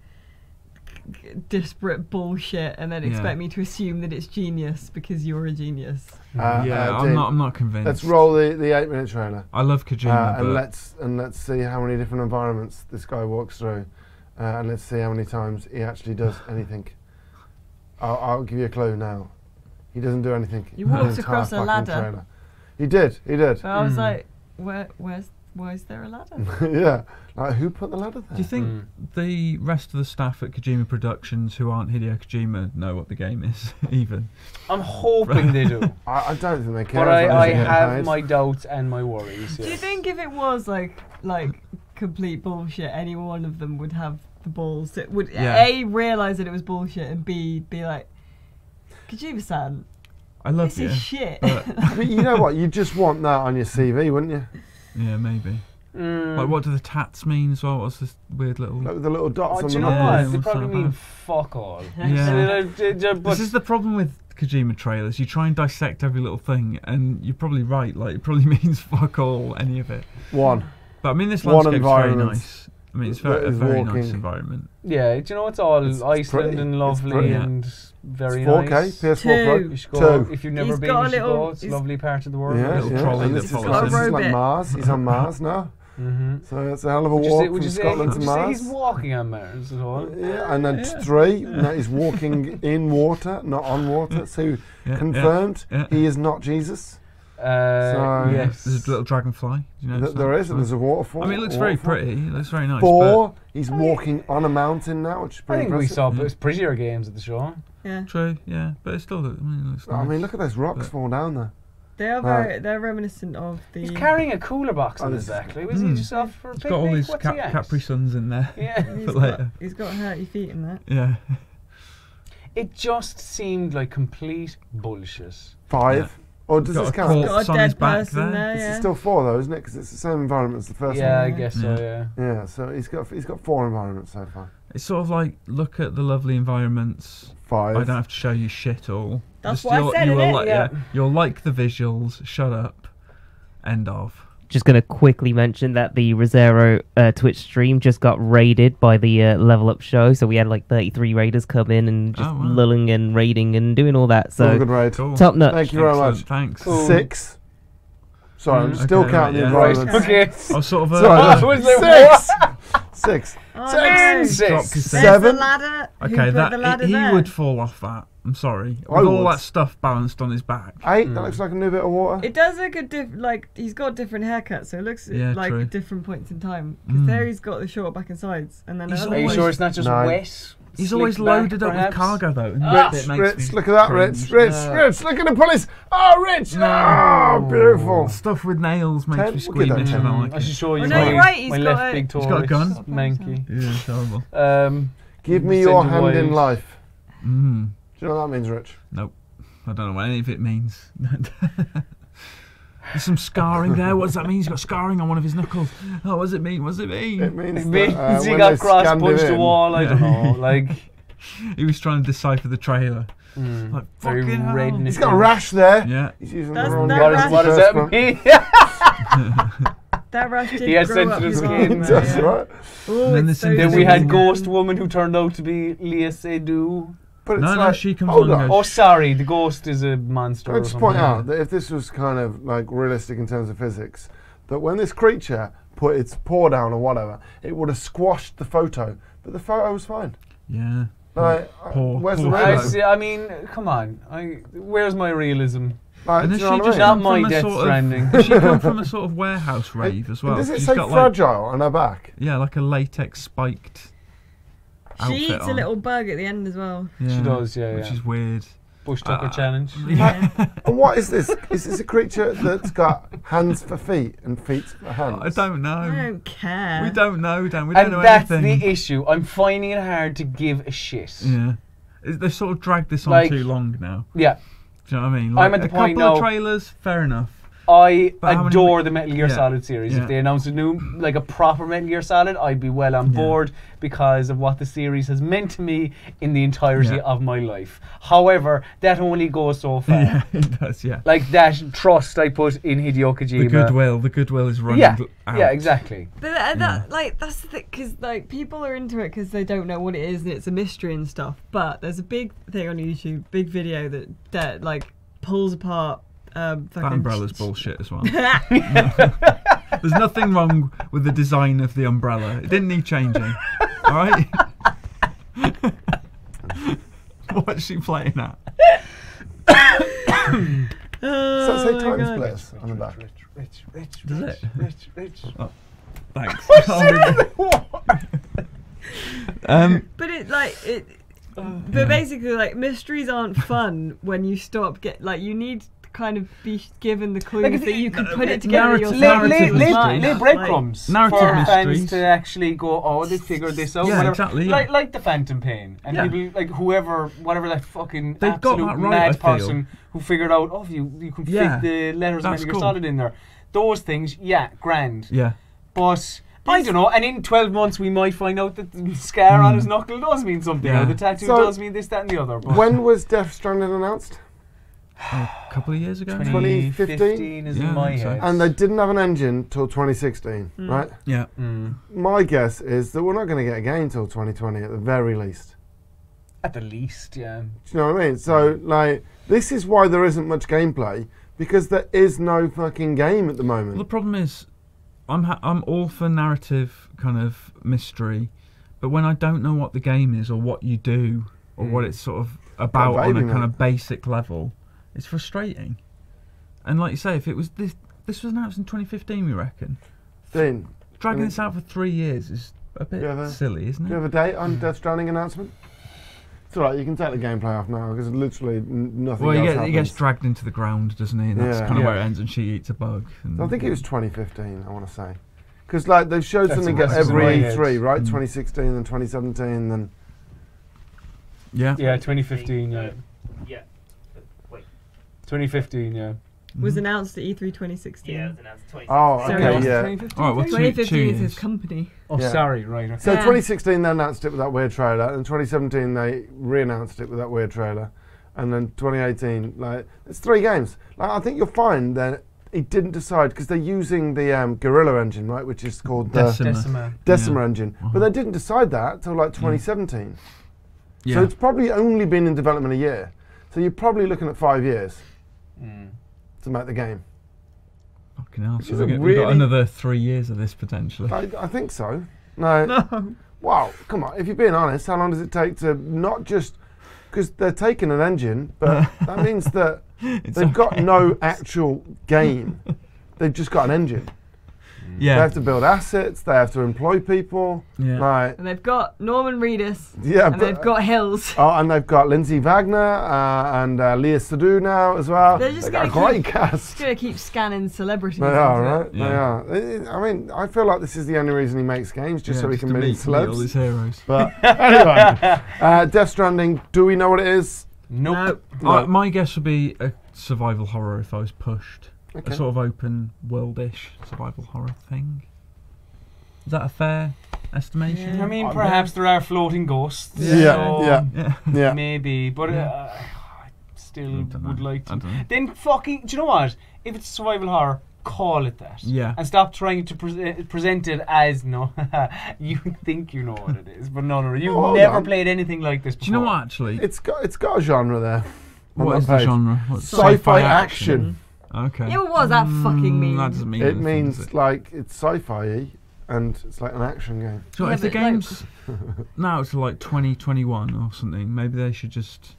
disparate bullshit and then expect me to assume that it's genius because you're a genius. I'm not convinced. Let's roll the 8-minute trailer. I love Kojima, and let's see how many different environments this guy walks through, and let's see how many times he actually does anything. I'll give you a clue now. He doesn't do anything. He walks across a ladder. Trailer. He did. But I was like, why is there a ladder? Yeah. Who put the ladder there? Do you think the rest of the staff at Kojima Productions who aren't Hideo Kojima know what the game is, even? I'm hoping they do. I don't think they care. But I have my doubts and my worries. Do you think if it was like complete bullshit, any one of them would have the balls that would A, realise that it was bullshit, and B, be like, Kojima-san, I love this is shit. But you know what? You just want that on your CV, wouldn't you? Yeah, maybe. Like, what do the tats mean as well? What's this weird little... the little dots on do the you know what? They probably mean fuck all. Yeah. This is the problem with Kojima trailers, you try and dissect every little thing, and you're probably right. Like, it probably means fuck all, any of it. One. But I mean, this landscape's very nice. I mean, it's a very nice environment. Yeah, do you know, it's all Iceland and lovely and very it's 4K, nice. PS4 Pro. You should go, if you've never been, you should go. It's a lovely part of the world. Yeah, little trolley and that this follows is like Mars. He's on Mars now. So it's a hell of a walk from Scotland to Mars. Would you say he's walking on Mars at all? Yeah, and then 3, now he's walking in water, not on water. So confirmed, he is not Jesus. Yes. There's a little dragonfly. Do you know there is, and there's a waterfall. I mean, it looks very pretty. It looks very nice. 4, he's walking on a mountain now, which is pretty impressive. We saw prettier games at the show. Yeah. True, yeah, but it's still. I mean, it looks nice. I mean, look at those rocks fall down there. They are they're reminiscent of the. He's carrying a cooler box on his back. Was he just off for a picnic? He's got all his Capri Suns in there. Yeah. He's got hurty feet in that. Yeah. It just seemed like complete bullshit. 5. Yeah. Or does this count? Got a dead person there. It's still 4 though, isn't it? Because it's the same environment as the first one. Yeah, I guess so. Yeah. Yeah. So he's got 4 environments so far. It's sort of like, look at the lovely environments. 5. I don't have to show you shit all. That's what I said, You'll like the visuals. Shut up. End of. Just going to quickly mention that the Resero Twitch stream just got raided by the Level Up show. So we had like 33 raiders come in and just lulling and raiding and doing all that. So good raid. Cool. Top notch. Thank you very much. Thanks. Cool. 6. Sorry, I'm still counting the environments. Okay. I was sort of. Sorry, 6. Oh, 6. 7. Ladder. Okay, he would fall off that. I'm sorry. With all that stuff balanced on his back. 8. That looks like a new bit of water. It does look like he's got different haircuts, so it looks like different points in time. Because there he's got the shorter back and sides, and then. Are you sure it's not just wet? He's always loaded up with cargo though. Rich, look at that, Rich. Rich, look at the police. Oh, Rich. Oh, beautiful. Stuff with nails makes me squeamish. I should show you you're right. my left big toe. He's got a gun. Manky. Yeah, it's horrible. Give me your hand in life. Do Mm. you know what that means, Rich? Nope. I don't know what any of it means. There's some scarring there. What does that mean? He's got scarring on one of his knuckles. Oh, what does it mean? What does it mean? It means that, he got cross punched the wall. I don't know. Like he was trying to decipher the trailer. Like very red. He's got a rash there. Yeah. He's using That's the wrong. What does that mean? That rash did he has grow up sensitive your skin. arm, That's right. Oh, then we had Ghost Woman who turned out to be Leah Seydoux. But it's no, she comes hold on. on. Oh, sorry, the ghost is a monster. Can I just point out that if this was kind of like realistic in terms of physics, that when this creature put its paw down or whatever, it would have squashed the photo, but the photo was fine. Yeah. Like, where's the realism? I mean, come on. Where's my realism? Like, and do you know what I mean? Not my Death Stranding. Does she come from a sort of warehouse rave as well? Does it She's say got fragile on her back? Yeah, like a latex spiked. She eats a little bug at the end as well. Yeah, she does, yeah. Which is weird. Bush Tucker challenge. Yeah. And what is this? Is this a creature that's got hands for feet and feet for hands? I don't know. I don't care. We don't know, Dan. We don't know that's anything. the issue. I'm finding it hard to give a shit. Yeah. They've sort of dragged this on too long now. Yeah. Do you know what I mean? I'm at the point now. A couple of trailers, fair enough. I adore the Metal Gear Solid series. Yeah. If they announced a new, like a proper Metal Gear Solid, I'd be well on board because of what the series has meant to me in the entirety of my life. However, that only goes so far. Yeah, it does, yeah. Like that trust I put in Hideo Kojima. The goodwill is running out. Yeah, exactly. But that's the thing, because like people are into it because they don't know what it is and it's a mystery and stuff. But there's a big thing on YouTube, big video that like pulls apart. That umbrella's bullshit as well. There's nothing wrong with the design of the umbrella. It didn't need changing. Alright? What's she playing at? So say Time Splitters on the back. Rich. Does it? Rich. Oh, thanks. But but basically, like, mysteries aren't fun when you stop you need to kind of be given the clues that you can put it together yourself. Lay breadcrumbs for mysteries. fans to actually go, oh, they figured this out. Yeah, exactly. Yeah. Like the Phantom Pain. And people, like whatever that fucking They've got absolute that right, mad I feel. person who figured out, oh, you can fit the letters of Metal Gear Solid in there. Those things, grand. Yeah. But I don't know, and in 12 months we might find out that the scar on his knuckle does mean something, or the tattoo does mean this, that and the other. But when was Death Stranding announced? a couple of years ago. 2015 is Yeah, in my I think so. head. And they didn't have an engine till 2016, right? Yeah. My guess is that we're not going to get a game till 2020 at the very least. At the least, yeah. Do you know what I mean? So, like, this is why there isn't much gameplay, because there is no fucking game at the moment. Well, the problem is, I'm all for narrative kind of mystery, but when I don't know what the game is or what you do or what it's sort of about on a kind of basic level, it's frustrating. And like you say, if it was this was announced in 2015, we reckon. Dean, Dragging this out for 3 years is a bit silly, isn't it? do you have a date on Death Stranding announcement? It's alright, you can take the gameplay off now because literally nothing else happens. He gets dragged into the ground, doesn't he? And that's kind of where it ends, and she eats a bug. I think it was 2015, I want to say. Because like they've showed something at every E3, right? 2016, then 2017, then... Yeah. Yeah, 2015, yeah. Yeah. Wait. 2015, yeah. Was announced at E3 2016. Yeah, it was announced 2016. Oh, Sorry, okay, it's yeah. 2015. Alright, well, 2015 is 2 his years. company. Oh, Yeah. sorry, right. Okay. So Yeah. 2016 they announced it with that weird trailer, and 2017 they re-announced it with that weird trailer, and then 2018, like, it's 3 games. Like, I think you'll find that it didn't decide, because they're using the Guerrilla engine, right, which is called the Decima. Decima Yeah. engine, but they didn't decide that till like 2017. Yeah. So it's probably only been in development a year. So you're probably looking at 5 years to make the game. Fucking hell. Which So is a we've really- got another 3 years of this potentially. I think so. No. Wow, come on. If you're being honest, how long does it take to not just... Because they're taking an engine, but that means that they've got no actual game. They've just got an engine. Yeah. They have to build assets. They have to employ people. Yeah. Like, And they've got Norman Reedus. yeah, And they've got Hills. Oh, and they've got Lindsay Wagner and Leah Seydoux now as well. They're just They've got a gonna great keep- cast. Just gonna keep scanning celebrities. They are, into it. right? They are. I mean, I feel like this is the only reason he makes games, just so he can meet meet all celebs. his heroes. But anyway, Death Stranding, do we know what it is? Nope. No. My guess would be a survival horror if I was pushed. Okay. A sort of open world-ish survival horror thing. Is that a fair estimation? I mean, perhaps there are floating ghosts. Yeah, so Yeah. Yeah. maybe, but Yeah. I still I don't would know. like I to. don't know. Then fucking, do you know what? If it's survival horror, call it that. Yeah. And stop trying to present it as no. You think you know what it is, but no. You've Hold never on. played anything like this before. Do you know what, actually? It's got a genre there. on What that is the page. genre? What's Sci-fi action. Okay. Yeah, what does that fucking mean? That doesn't mean It anything, means does it? like it's sci-fi and it's like an action game. So Yeah, if the but, like- game's now to like 2021 or something, maybe they should just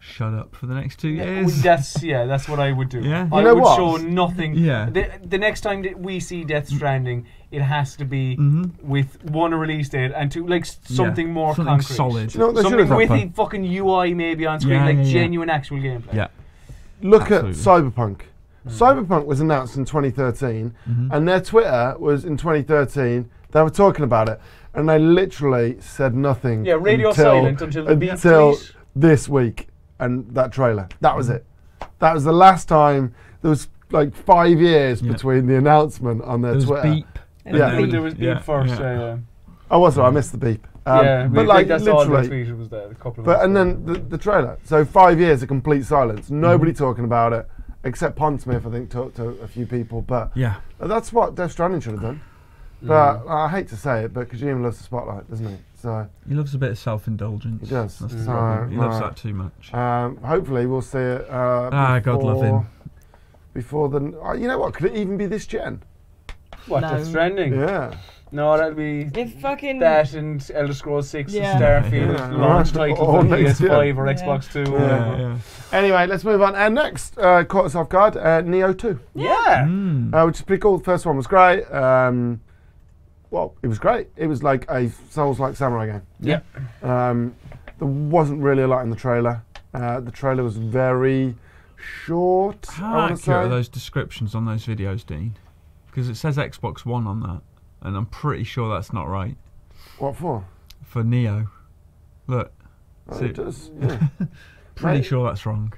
shut up for the next 2 years. That's what I would do. Yeah. I You know would what? show nothing. Yeah. The next time that we see Death Stranding, it has to be with one, a release date, and two, like something more something concrete. solid. Do you know what they should Something have with done? a fucking UI maybe on screen, Yeah, like yeah, yeah. genuine actual gameplay. Yeah. Look Absolutely. at Cyberpunk. Cyberpunk was announced in 2013, and their Twitter was in 2013. They were talking about it, and they literally said nothing. Yeah, radio silent until the beat until tweet. this week, and that trailer. That was it. That was the last time. There was like 5 years Yeah. between the announcement on their There was Twitter. beep. Yeah. There was beat Yeah, first. yeah. Oh, was it? I missed the beep. But like that's all the literally. tweet was there. A couple of But and minutes then the trailer. So 5 years of complete silence. Nobody talking about it, except Pondsmith. I think talked to a few people, but Yeah. that's what Death Stranding should have done. But I hate to say it, but Kojima loves the spotlight, doesn't he? So He loves a bit of self-indulgence. he does. That's the So, problem. He loves no. that too much. Hopefully we'll see it. God love him. Before the, you know what? Could it even be this gen? What, No. Death Stranding? Yeah. No, that'd be If fucking that and Elder Scrolls 6 Yeah. and Starfield Yeah. launch Right. titles All on next year. PS5 or Yeah. Xbox 2. Yeah. whatever. Anyway, let's move on. And next, caught us off guard, Neo 2. Yeah. Which is pretty cool. The first one was great. Well, it was great. It was like a Souls-like samurai game. Yeah. There wasn't really a lot in the trailer. The trailer was very short. How I want to accurate are say. those descriptions on those videos, Dean? Because it says Xbox One on that, and I'm pretty sure that's not right. What for? For Neo. Look. Oh, See- it does. Yeah. Pretty Mate. sure that's wrong.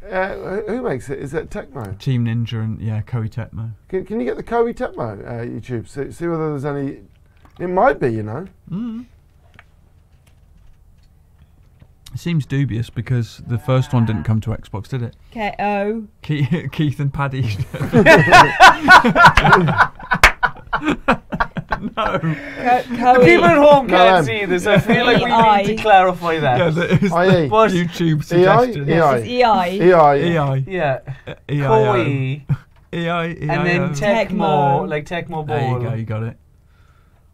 Who makes it? Is it Tecmo? Team Ninja and, Koei Tecmo. Can you get the Koei Tecmo YouTube? See whether there's any. It might be, you know. seems dubious because the first one didn't come to Xbox, did it? KO. Keith and Paddy. No. The people at home can't see this. I feel like we need to clarify that. Yeah, that is the YouTube suggestion. It's EI. EI. Yeah. EI. EI. And then Tecmo, like Tecmo Bowl. There you go, you got it.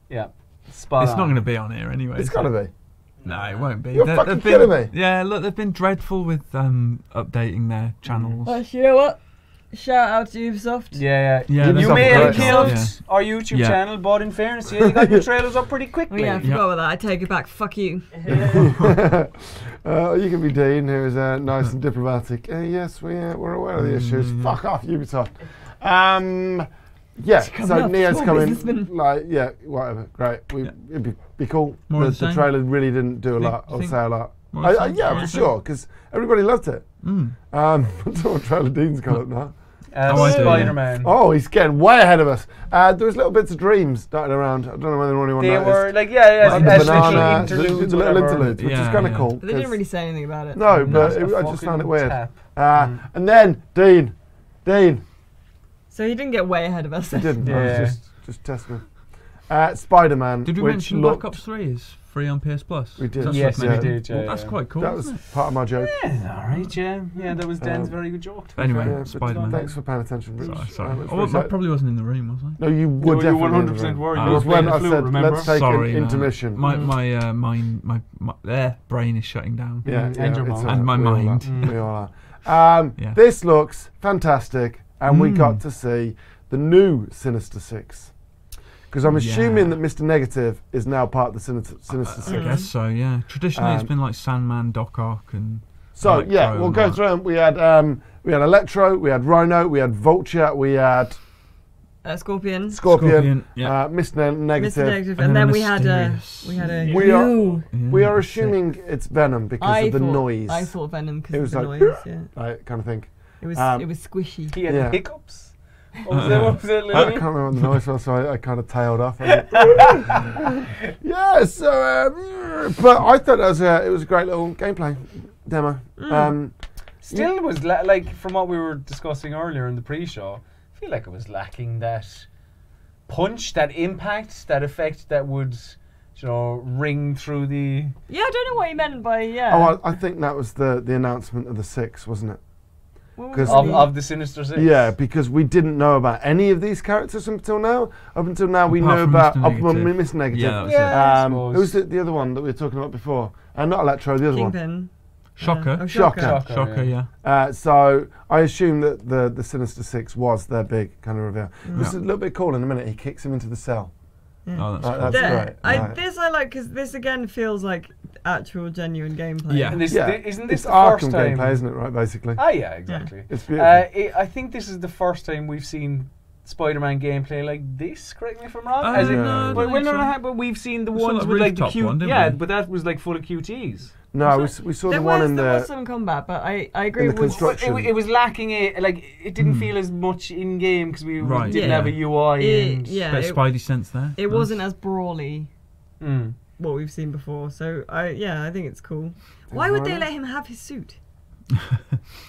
Yeah. Spot It's on. not going to be on here anyway. It's got to be. No, it won't be. You're fucking kidding me. Yeah, look, they've been dreadful with updating their channels. Well, you know what? Shout out to Ubisoft. Yeah. Yeah, You may have killed Yeah. our YouTube channel, but in fairness, you got your trailers up pretty quickly. Oh, yeah, I forgot about that. I take it back. Fuck you. You can be Dean, who is nice and diplomatic. Yes, we're aware of the issues. Fuck off, Ubisoft. Yeah, so Neo's coming. Whatever. Great. It'd be cool. The trailer really didn't do a lot or say a lot. Yeah, for sure, because everybody loved it. I don't know what trailer Dean's got up now. Spider-Man. Oh, he's getting way ahead of us. There was little bits of dreams darting around. I don't know whether anyone noticed. They were like, the little interludes, which is kind of cool. But they didn't really say anything about it. No, but I just found it weird. And then Dean. So he didn't get way ahead of us. He didn't. I was just testing him. Spider-Man. Did we mention Black Ops 3 is free on PS Plus? We did. Yes, we did. Well, that's quite cool. That was part of my joke. Yeah, alright, yeah, that was Dan's very good joke. Anyway, Spider-Man. Thanks for paying attention. Sorry. I probably wasn't in the room, was I? No, you were definitely 100% were. It was when I said, let's take an intermission. My brain is shutting down. Yeah, and my mind. We all are. This looks fantastic, and we got to see the new Sinister Six. Because I'm assuming that Mr. Negative is now part of the Sinister Six. I guess so, yeah. Traditionally, it's been like Sandman, Doc Ock, and... So, we'll go through them. We had Electro, we had Rhino, we had Vulture, we had... Scorpion. Mr. Negative. And then we had a... We are assuming it's Venom because of the noise. I thought Venom because of the noise, Like, kind of thing. It was squishy. He had hiccups. What was it, I can't remember what the noise was, so I kind of tailed off. But I thought it was a great little gameplay demo. Still was like from what we were discussing earlier in the pre-show, I feel like it was lacking that punch, that impact, that effect that would, ring through the... Yeah, I don't know what he meant by, Oh, I think that was the announcement of the 6, wasn't it? Of the Sinister Six? Yeah, because we didn't know about any of these characters up until now. Up until now, we know about Mr. Negative. Yeah, who's the other one that we were talking about before? Not Electro, the other Kingpin. one. Shocker, yeah. So I assume that the Sinister Six was their big kind of reveal. This is a little bit cool in a minute. He kicks him into the cell. Yeah. Oh, that's cool. That's great. This I like because this again feels like actual genuine gameplay. Yeah, and isn't this the Arkham first time? gameplay, isn't it? Right, basically. Oh yeah, exactly. It's beautiful. I think this is the first time we've seen Spider-Man gameplay like this. Correct me if I'm wrong. But we've seen the ones with like the cute. But that was like full of QTs. No, we saw the one in there was some combat, but I agree with it was lacking it didn't feel as much in game because we didn't have a UI. Bit of Spidey sense there. It wasn't as brawly. What we've seen before, so I think it's cool. Why would they let him have his suit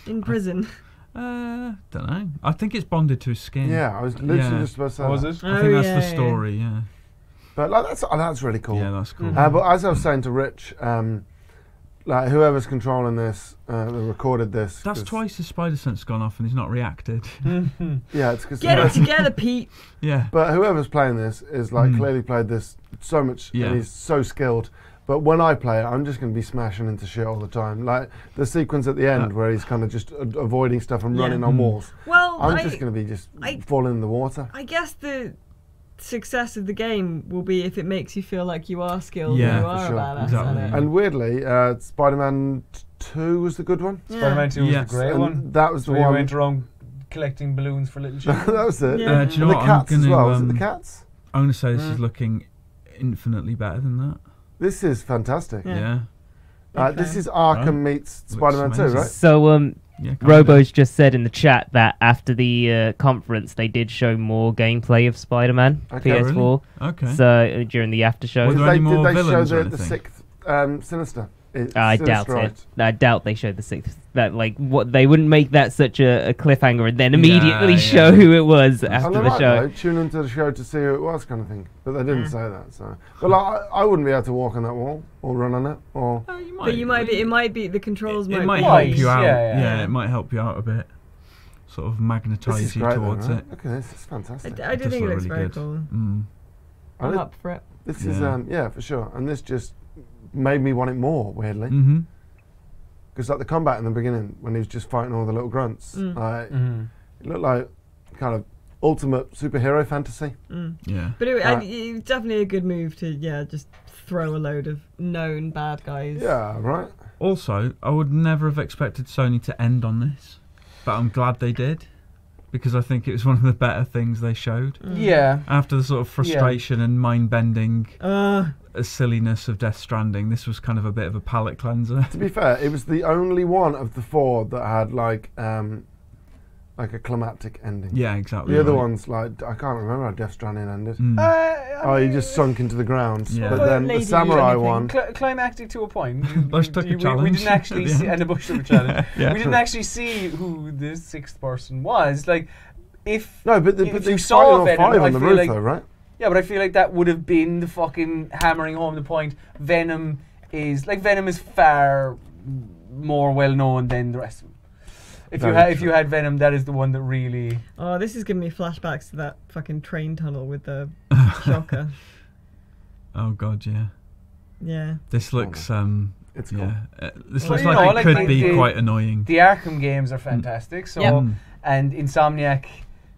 in prison? Don't know. I think it's bonded to his skin. Yeah, I was literally just about to say that. Was it? I think that's the story. Yeah. But that's really cool. Yeah, that's cool. But as I was saying to Rich, like whoever's controlling this, recorded this. That's twice his spider sense gone off and he's not reacted. Yeah, it's because get it together, Pete. Yeah. But whoever's playing this is like clearly played this so much, and he's so skilled. But when I play it, I'm just going to be smashing into shit all the time. Like the sequence at the end where he's kind of just avoiding stuff and running on walls. Well, I'm just going to be just falling in the water. I guess the success of the game will be if it makes you feel like you are skilled and you are a badass. Exactly. And weirdly, Spider-Man 2 was the good one. Spider-Man 2 was the great one. That was the one. We went around collecting balloons for little children. That was it. Yeah. Do you know the what? cats as well. Was it the cats? I'm going to say this is looking infinitely better than that. This is fantastic. Yeah. This is Arkham meets Spider-Man 2, right? So, Robo's just said in the chat that after the conference, they did show more gameplay of Spider-Man PS4. Really? Okay. So during the after show, Were there any more did they villains show or the anything? sixth Sinister I doubt it. I doubt they showed the 6th. That what they wouldn't make that such a cliffhanger and then immediately show who it was after the show. Tune into the show to see who it was, kind of thing. But they didn't say that. So, but I wouldn't be able to walk on that wall or run on it. Or you might be. It might be the controls. It might help you out. Yeah, it might help you out a bit. Sort of magnetise you towards it. Look at this. It's fantastic. I do think it looks very cool. I'm up for it. This is for sure. And this just made me want it more, weirdly. Because like the combat in the beginning, when he was just fighting all the little grunts, it looked like kind of ultimate superhero fantasy. Yeah. But it was definitely a good move to just throw a load of known bad guys. Yeah, right. Also, I would never have expected Sony to end on this, but I'm glad they did. Because I think it was one of the better things they showed. Yeah. After the sort of frustration and mind-bending silliness of Death Stranding, this was kind of a bit of a palate cleanser. To be fair, it was the only one of the 4 that had like a climactic ending. Yeah, exactly. The other ones, I can't remember how Death Stranding ended. He just sunk into the ground. Yeah. But then the samurai one, climactic to a point. Bush took a challenge. We didn't actually see, and the Bush took a challenge. We didn't actually see who the 6th person was. Like, if you saw Venom, 5 on the roof, though, right? Yeah, but I feel like that would have been the fucking hammering home the point. Venom is far more well known than the rest of them. If you had Venom, that is the one that really. Oh, this is giving me flashbacks to that fucking train tunnel with the shocker. Oh god, yeah. Yeah. This looks it's cool. This looks like it could be quite annoying. The Arkham games are fantastic. So and Insomniac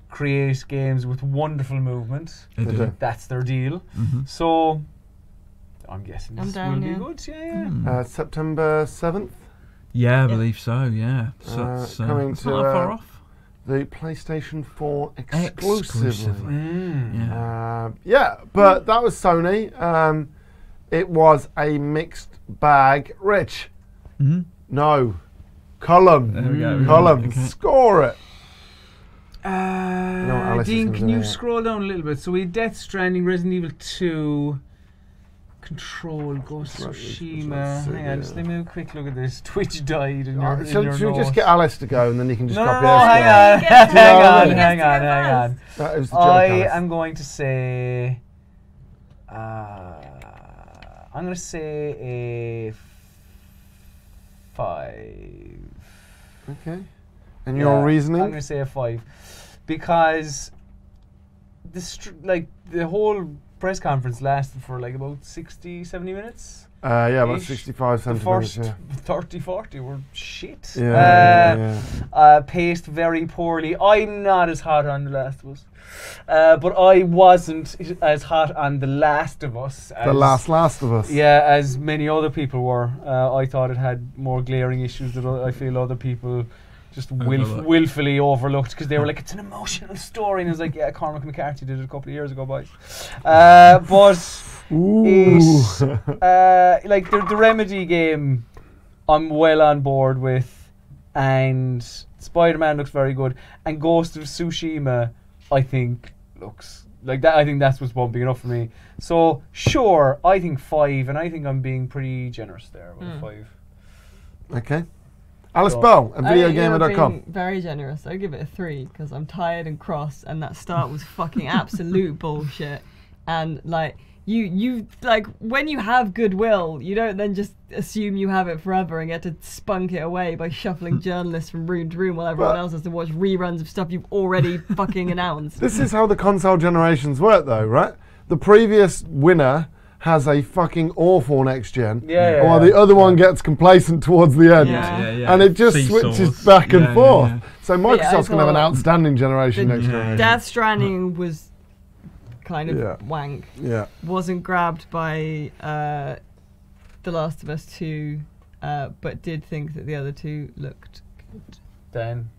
create games with wonderful movement. They do. That's their deal. So I'm guessing this will be good. Yeah. September 7th. Yeah, I believe so. Yeah, so coming it's to not that far off. The PlayStation 4 exclusively. But that was Sony. It was a mixed bag. Rich, no, Colm. There we go. Colm, score it. Dean, can you scroll down a little bit? So we had Death Stranding, Resident Evil 2. Control, Ghost of Tsushima. Hang on, just let me have a quick look at this. Twitch died in your should we just get Alice to go and then you can just copy hang on. I am going to say a 5. Okay. And your reasoning? I'm going to say a 5 because the whole press conference lasted for about 60, 70 minutes. About 65, 70 minutes. The first 30, 40 were shit. Paced very poorly. I'm not as hot on The Last of Us. But I wasn't as hot on The Last of Us. The Last of Us. Yeah, as many other people were. I thought it had more glaring issues that I feel other people just willfully overlooked because they were like, it's an emotional story. And I was like, yeah, Cormac McCarthy did it a couple of years ago, boys. But it's, the Remedy game I'm well on board with, and Spider-Man looks very good, and Ghost of Tsushima I think looks like that. I think that's what's bumping it up for me. So sure, I think 5, and I think I'm being pretty generous there with 5. Okay. Alice Bell at VideoGamer.com. Very generous. I give it a 3 because I'm tired and cross, and that start was fucking absolute bullshit. And you when you have goodwill, you don't then just assume you have it forever and get to spunk it away by shuffling journalists from room to room while everyone else has to watch reruns of stuff you've already fucking announced. This is how the console generations work, though, right? The previous winner has a fucking awful next gen, while the other one gets complacent towards the end, and it just switches back and forth. So Microsoft's going to have an outstanding generation next generation. Death Stranding was kind of wank. Yeah, wasn't grabbed by The Last of Us 2, but did think that the other two looked good. Dan,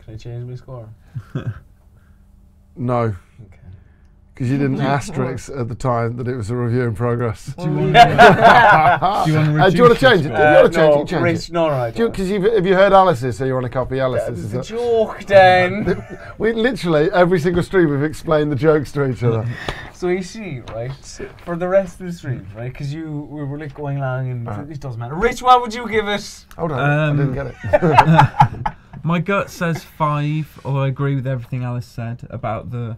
can I change my score? No. Okay. Because you didn't asterisk at the time that it was a review in progress. Do you want to Do you want to change it? If you want to change it, you change Rich, it. no, I don't. Because have you heard Alice's, so you want to copy Alice's? It's a joke, Dan. We literally, every single stream, we've explained the jokes to each other. So you see, right, for the rest of the stream, right, because we were like going along and it doesn't matter. Rich, what would you give it? Hold on, I didn't get it. My gut says 5, although I agree with everything Alice said about the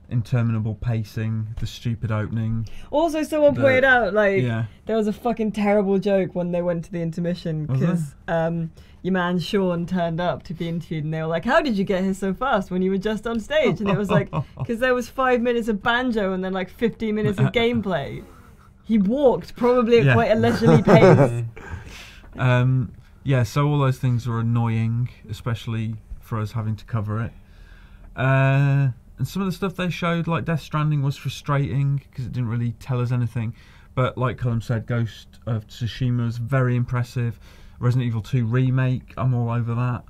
interminable pacing, the stupid opening. Also, someone pointed out, like, yeah. there was a fucking terrible joke when they went to the intermission because your man Sean turned up to be interviewed and they were like, how did you get here so fast when you were just on stage? And it was like, because there was 5 minutes of banjo and then like 15 minutes of gameplay. He walked probably at quite a leisurely pace. Yeah, so all those things are annoying, especially for us having to cover it. And some of the stuff they showed, like Death Stranding, was frustrating because it didn't really tell us anything. But like Colm said, Ghost of Tsushima was very impressive. Resident Evil 2 Remake, I'm all over that.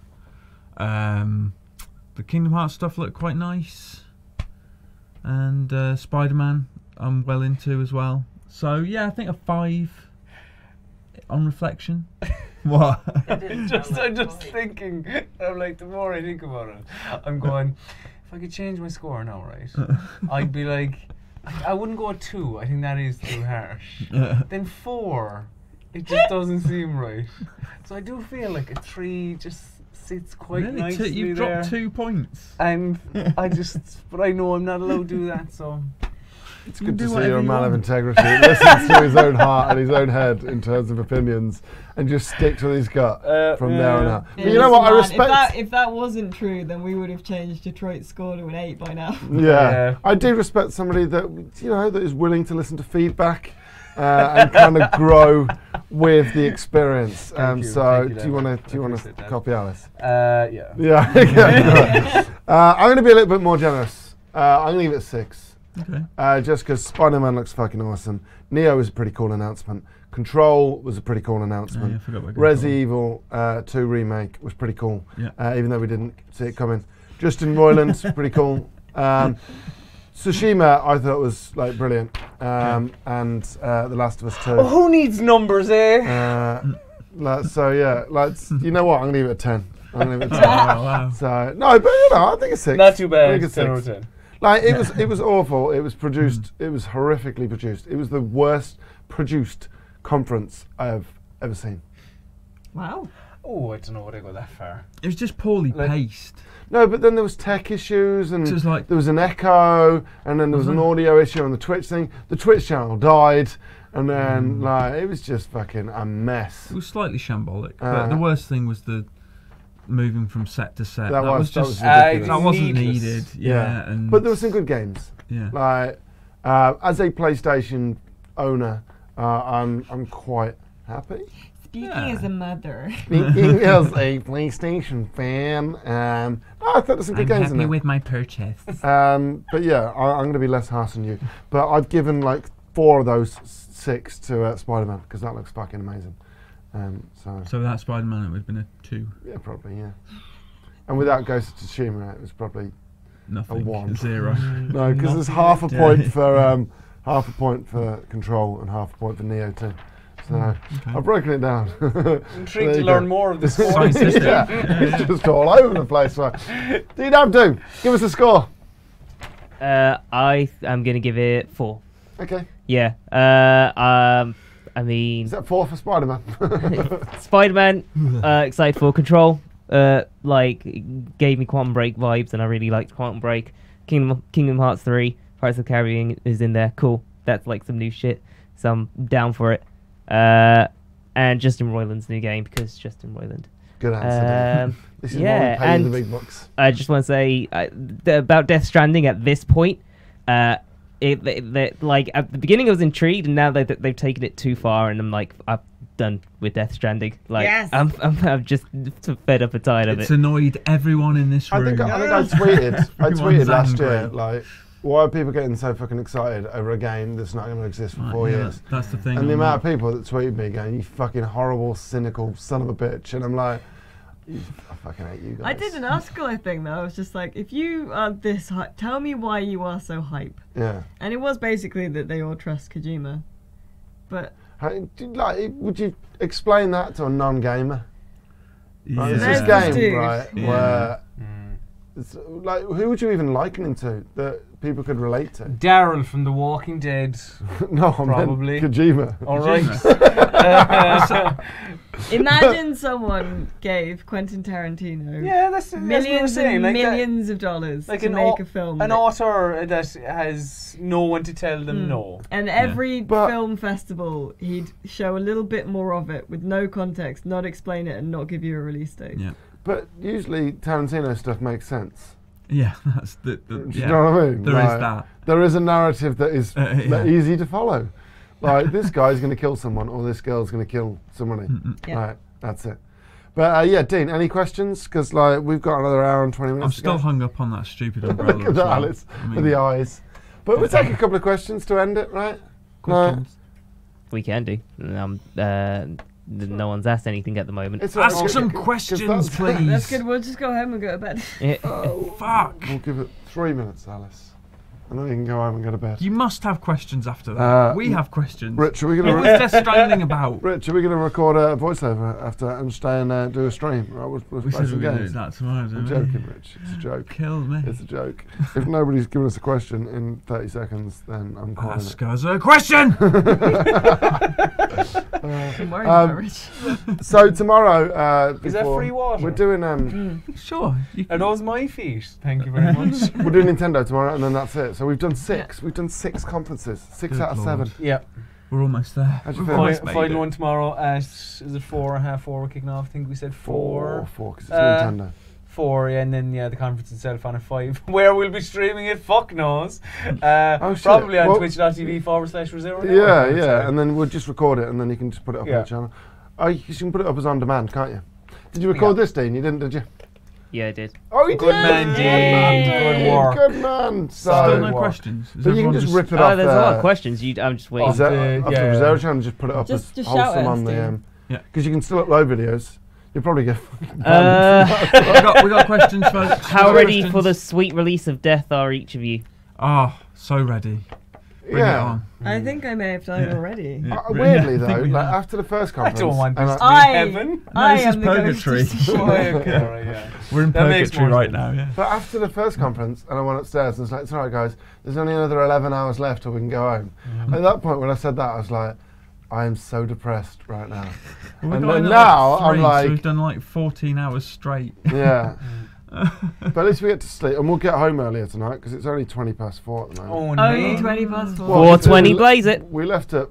The Kingdom Hearts stuff looked quite nice. And Spider-Man, I'm well into as well. So yeah, I think a 5 on reflection. What? I'm just thinking, I'm like, the more I think about it, I'm going, if I could change my score now, right, I'd be like, I wouldn't go at 2, I think that is too harsh. Then 4, it just doesn't seem right. So I do feel like a 3 just sits quite really? nicely You've there. dropped 2 points. And but I know I'm not allowed to do that, so... It's good to see you're a man of integrity. He listens to his own heart and his own head in terms of opinions and just sticks with his gut from there on out. Yeah, but you know what, I respect... If that wasn't true, then we would have changed Detroit's score to an 8 by now. Yeah. I do respect somebody that, you know, that is willing to listen to feedback and kind of grow with the experience. So do you want to copy Alice? Yeah. Yeah. I'm going to be a little bit more generous. I'm going to give it a 6. Okay. Just because Spider-Man looks fucking awesome. Neo was a pretty cool announcement. Control was a pretty cool announcement. Yeah, I forgot about Resident Evil 2 Remake was pretty cool, yeah. Even though we didn't see it coming. Justin Roiland's pretty cool. Tsushima I thought was like brilliant. And The Last of Us 2. Oh, who needs numbers, eh? So yeah, you know what? I'm gonna give it a 10. I'm gonna give it a 10. Wow. So no, but you know, I think a 6. Not too bad. I think a 10 out of 6. 10. Like it was awful. It was produced. It was horrifically produced. It was the worst produced conference I've ever seen. Wow. Oh, I don't know would I go that far. It was just poorly paced. No, but then there was tech issues and like there was an echo, and then there was an audio issue on the Twitch thing. The Twitch channel died, and then like it was just fucking a mess. It was slightly shambolic, but the worst thing was the moving from set to set. That was just ridiculous. that wasn't needed. Yeah, and but there were some good games. Yeah, like as a PlayStation owner, I'm quite happy. Speaking as a mother. Speaking as a PlayStation fan, I thought there's some good games in there. I'm happy with my purchase. But yeah, I'm going to be less harsh than you. But I've given like 4 of those 6 to Spider-Man because that looks fucking amazing. So without Spider-Man, it would have been a 2. Yeah, probably, yeah. And without Ghost of Tsushima, it was probably nothing. A 1. 0. No, because there's half a point for Control and half a point for Neo too. So I've broken it down. Intrigued to learn more of the scoring system. It's just all over the place. So. Dean Abdou, give us a score. I am going to give it 4. Okay. Yeah. I mean, is that 4 for Spider-Man? Spider-Man, excited for Control. Like, gave me Quantum Break vibes, and I really liked Quantum Break. Kingdom Hearts 3, Pirates of the Caribbean is in there. Cool. That's like some new shit, so I'm down for it. And Justin Roiland's new game, because Justin Roiland. Good answer. This is why we pay the big bucks. I just want to say about Death Stranding at this point. Like at the beginning I was intrigued, and now they've taken it too far, and I'm like, I'm done with Death Stranding. Like, yes. I'm just fed up and tired of it. It's annoyed everyone in this room. I tweeted last year, like, why are people getting so fucking excited over a game that's not going to exist for 4 years? That's the thing. And the amount of people that tweeted me going, you fucking horrible, cynical son of a bitch, and I'm like, I fucking hate you guys. I did an article, I think, though. I was just like, if you are this hype, tell me why you are so hype. Yeah. And it was basically that they all trust Kojima. But would you explain that to a non-gamer? Right, Yeah. there's this There's game, dude. right, Yeah. where it's like, who would you even liken him to that people could relate to? Daryl from The Walking Dead. No, I Probably. meant Kojima. All right. imagine someone gave Quentin Tarantino Yeah, that's what we were millions saying. and Like millions of dollars like to make a film. An that- author that has no one to tell them no. And every But- film festival, he'd show a little bit more of it with no context, not explain it, and not give you a release date. Yeah. But usually Tarantino stuff makes sense. Yeah, that's the Do yeah. you know what I mean? There is that. There is a narrative that is Yeah. easy to follow. Like, this guy's going to kill someone, or this girl's going to kill somebody. Yeah. Right, that's it. But yeah, Dean, any questions? Because like we've got another hour and 20 minutes. I'm to still go. hung up on that stupid umbrella. Look at as that, well. Alice, I mean, with the eyes. But we'll take a couple of questions to end it, right? questions. We can do. No one's asked anything at the moment. It's Ask alright, some 'cause questions, that's- please. That's good. We'll just go home and go to bed. Yeah. Fuck. We'll give it 3 minutes, Alice. And then you can go home and go to bed. You must have questions after that. We have questions. Rich, are we What going was to... Death Stranding about? Rich, are we going to record a voiceover after and stay and do a stream? Right, we'll We play said we some were going to games. do that tomorrow, I'm didn't we? joking, Rich. It's a joke. Kill me. It's a joke. If nobody's given us a question in 30 seconds, then I'm calling Ask it. us a question! I'm worried about Rich. So tomorrow, Is that before- free water? We're doing Sure. You Are those my feet? Thank you very much. we're doing Nintendo tomorrow, and then that's it. So we've done 6. We've done 6 conferences. 6 Good out of Lord. 7. Yeah. We're almost there. How'd you We've feel? almost made Final it. one tomorrow at, is it 4 or half 4 we're kicking off? I think we said 4. 4, because it's Uh, Nintendo. 4, yeah, and then the conference itself on at 5. Where we'll be streaming it, fuck knows. Oh, shit. Probably on Well- twitch.tv/Resero. Yeah, and then we'll just record it, and then you can just put it up on Yeah. the channel. Oh, you can put it up as on demand, can't you? Did you record this, Dean? You didn't, did you? Yeah, I did. Oh, you Good did! man, Dean. Good work. Good man. So, Still no work. questions. Is but you can everyone just rip it Oh, off there's a lot of questions. I'm just waiting. Off the- off the yeah. Resero channel, just put it up Just as shout wholesome at on us, the... Dean. Yeah. Because you can still upload videos. You'll probably get... we got questions, folks. How We got ready for the questions. sweet release of Death are each of you? Oh, so ready. Bring it yeah. on. I think I may have done Yeah. already. Yeah. Weirdly, I think though, we like have. after the first I conference... don't want and this to I- be heaven. I this am is the ghost purgatory. of Tsushima. Oh, okay, right, yeah. We're in That makes purgatory more right sense. now, yeah. But after the first conference, and I went upstairs, and it's like, it's all right, guys, there's only another 11 hours left till we can go home. At that point, when I said that, I was like, I am so depressed right now. Well, And got then in at now, I'm 3, like- So we've done like 14 hours straight. Yeah. But at least we get to sleep, and we'll get home earlier tonight, because it's only 20 past 4 at the moment. Oh, Only no. 20 past 4. Well, 4:20, blaze it. We left at...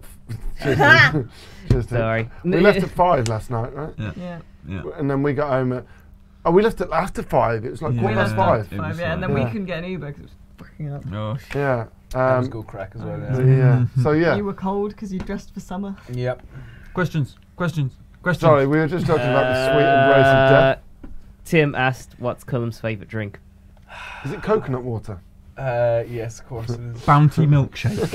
Cheers, Dean. Cheers, Dean. Sorry. We left at 5 last night, right? Yeah. Yeah. And then we got home at... Oh, we left at after 5. It was like Yeah. quarter We past left 5. at It was 5, yeah, and then like- we Yeah. couldn't get an Uber because it was fucking up. Oh, Yeah. That was good crack as well. So, Yeah. yeah. So, yeah. You were cold because you dressed for summer. Yep. questions. Sorry, we were just talking about the sweet embrace of death. Tim asked, "What's Colm's favourite drink?" Is it coconut water? Yes, of course it is. Bounty milkshake.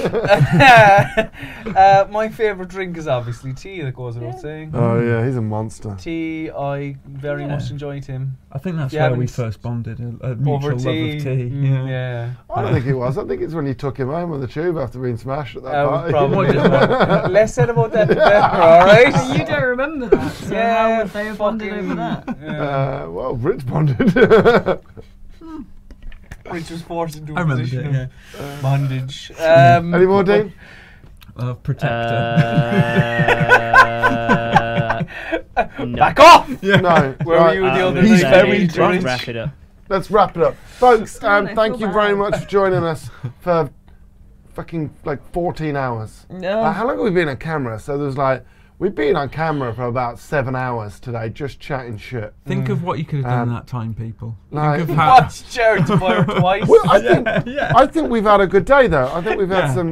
My favourite drink is obviously tea, that goes without saying. Oh, yeah, he's a monster. Tea, I very Yeah. much enjoy, Tim. I think that's You where we haven't first bonded. A Over mutual love tea. of tea. Yeah. I don't think it was. I think it's when you took him home on the tube after being smashed at that That party. was probably What less said about that the better, alright? But you don't remember that, so Yeah, how would they have bonded over that? Yeah. Well, Rich bonded. Which was forced into I a remember position it, of bondage. Any more, Dean? Protector. No. Back off! No. Where were you with the other He's night? very Rich? drunk. Wrap it up. Let's wrap it up. Folks, I feel thank you very bad. much for joining us for fucking like 14 hours. No. How long have we been on camera? So there's like, we've been on camera for about 7 hours today, just chatting shit. Think of what you could have done in Um, that time, people. like- Think of how. Watch Jared to fire twice. Well, I think we've had a good day though. I think we've had Yeah. some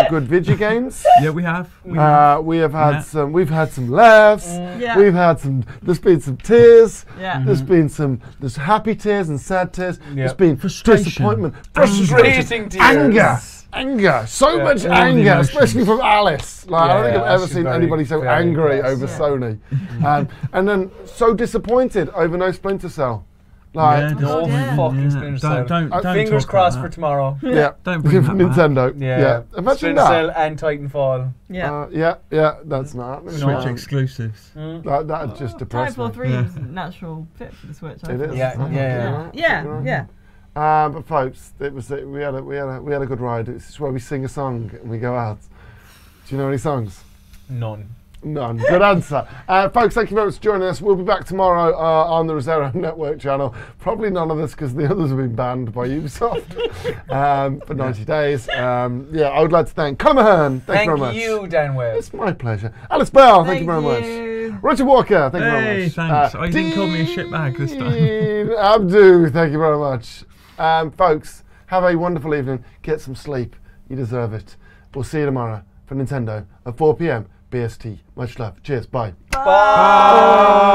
good video games. Yeah, we have. We have had Yeah. we've had some laughs. Yeah. We've had there's been some tears. Yeah. There's happy tears and sad tears. There's Yep. been Frustration. disappointment, Frustrating tears. anger, anger, so Yeah. much All the anger, emotions. especially from Alice. Like, I don't think Yeah, I've ever she's seen very, anybody so very angry cross. over Yeah. Sony. And then so disappointed over no Splinter Cell. Like, Yeah, No yeah. fucking Splinter Cell. Don't Fingers talk crossed about for that. tomorrow. yeah, Don't bring that back. Nintendo. Yeah. Imagine Splinter that. Cell and Titanfall. Yeah. Yeah, that's not. Switch No. exclusives. That just depressed me. Titanfall 3 Yeah. is a natural fit for the Switch. I It think. is. Yeah, Oh, yeah. Yeah, yeah. But folks, we had a good ride. It's where we sing a song and we go out. Do you know any songs? None. None. Good answer. Folks, thank you very much for joining us. We'll be back tomorrow on the Resero Network channel. Probably none of this because the others have been banned by Ubisoft for 90 days. Yeah, I would like to thank Colm Ahern. Thank you very much. you, Dan Webb. It's my pleasure. Alice Bell, thank you very much. Richard Walker, thank you very Hey, much. thanks. You didn't call me a shitbag this time. Dean Abdou, thank you very much. Folks, have a wonderful evening. Get some sleep. You deserve it. We'll see you tomorrow for Nintendo at 4 p.m. BST. Much love. Cheers. Bye. Bye.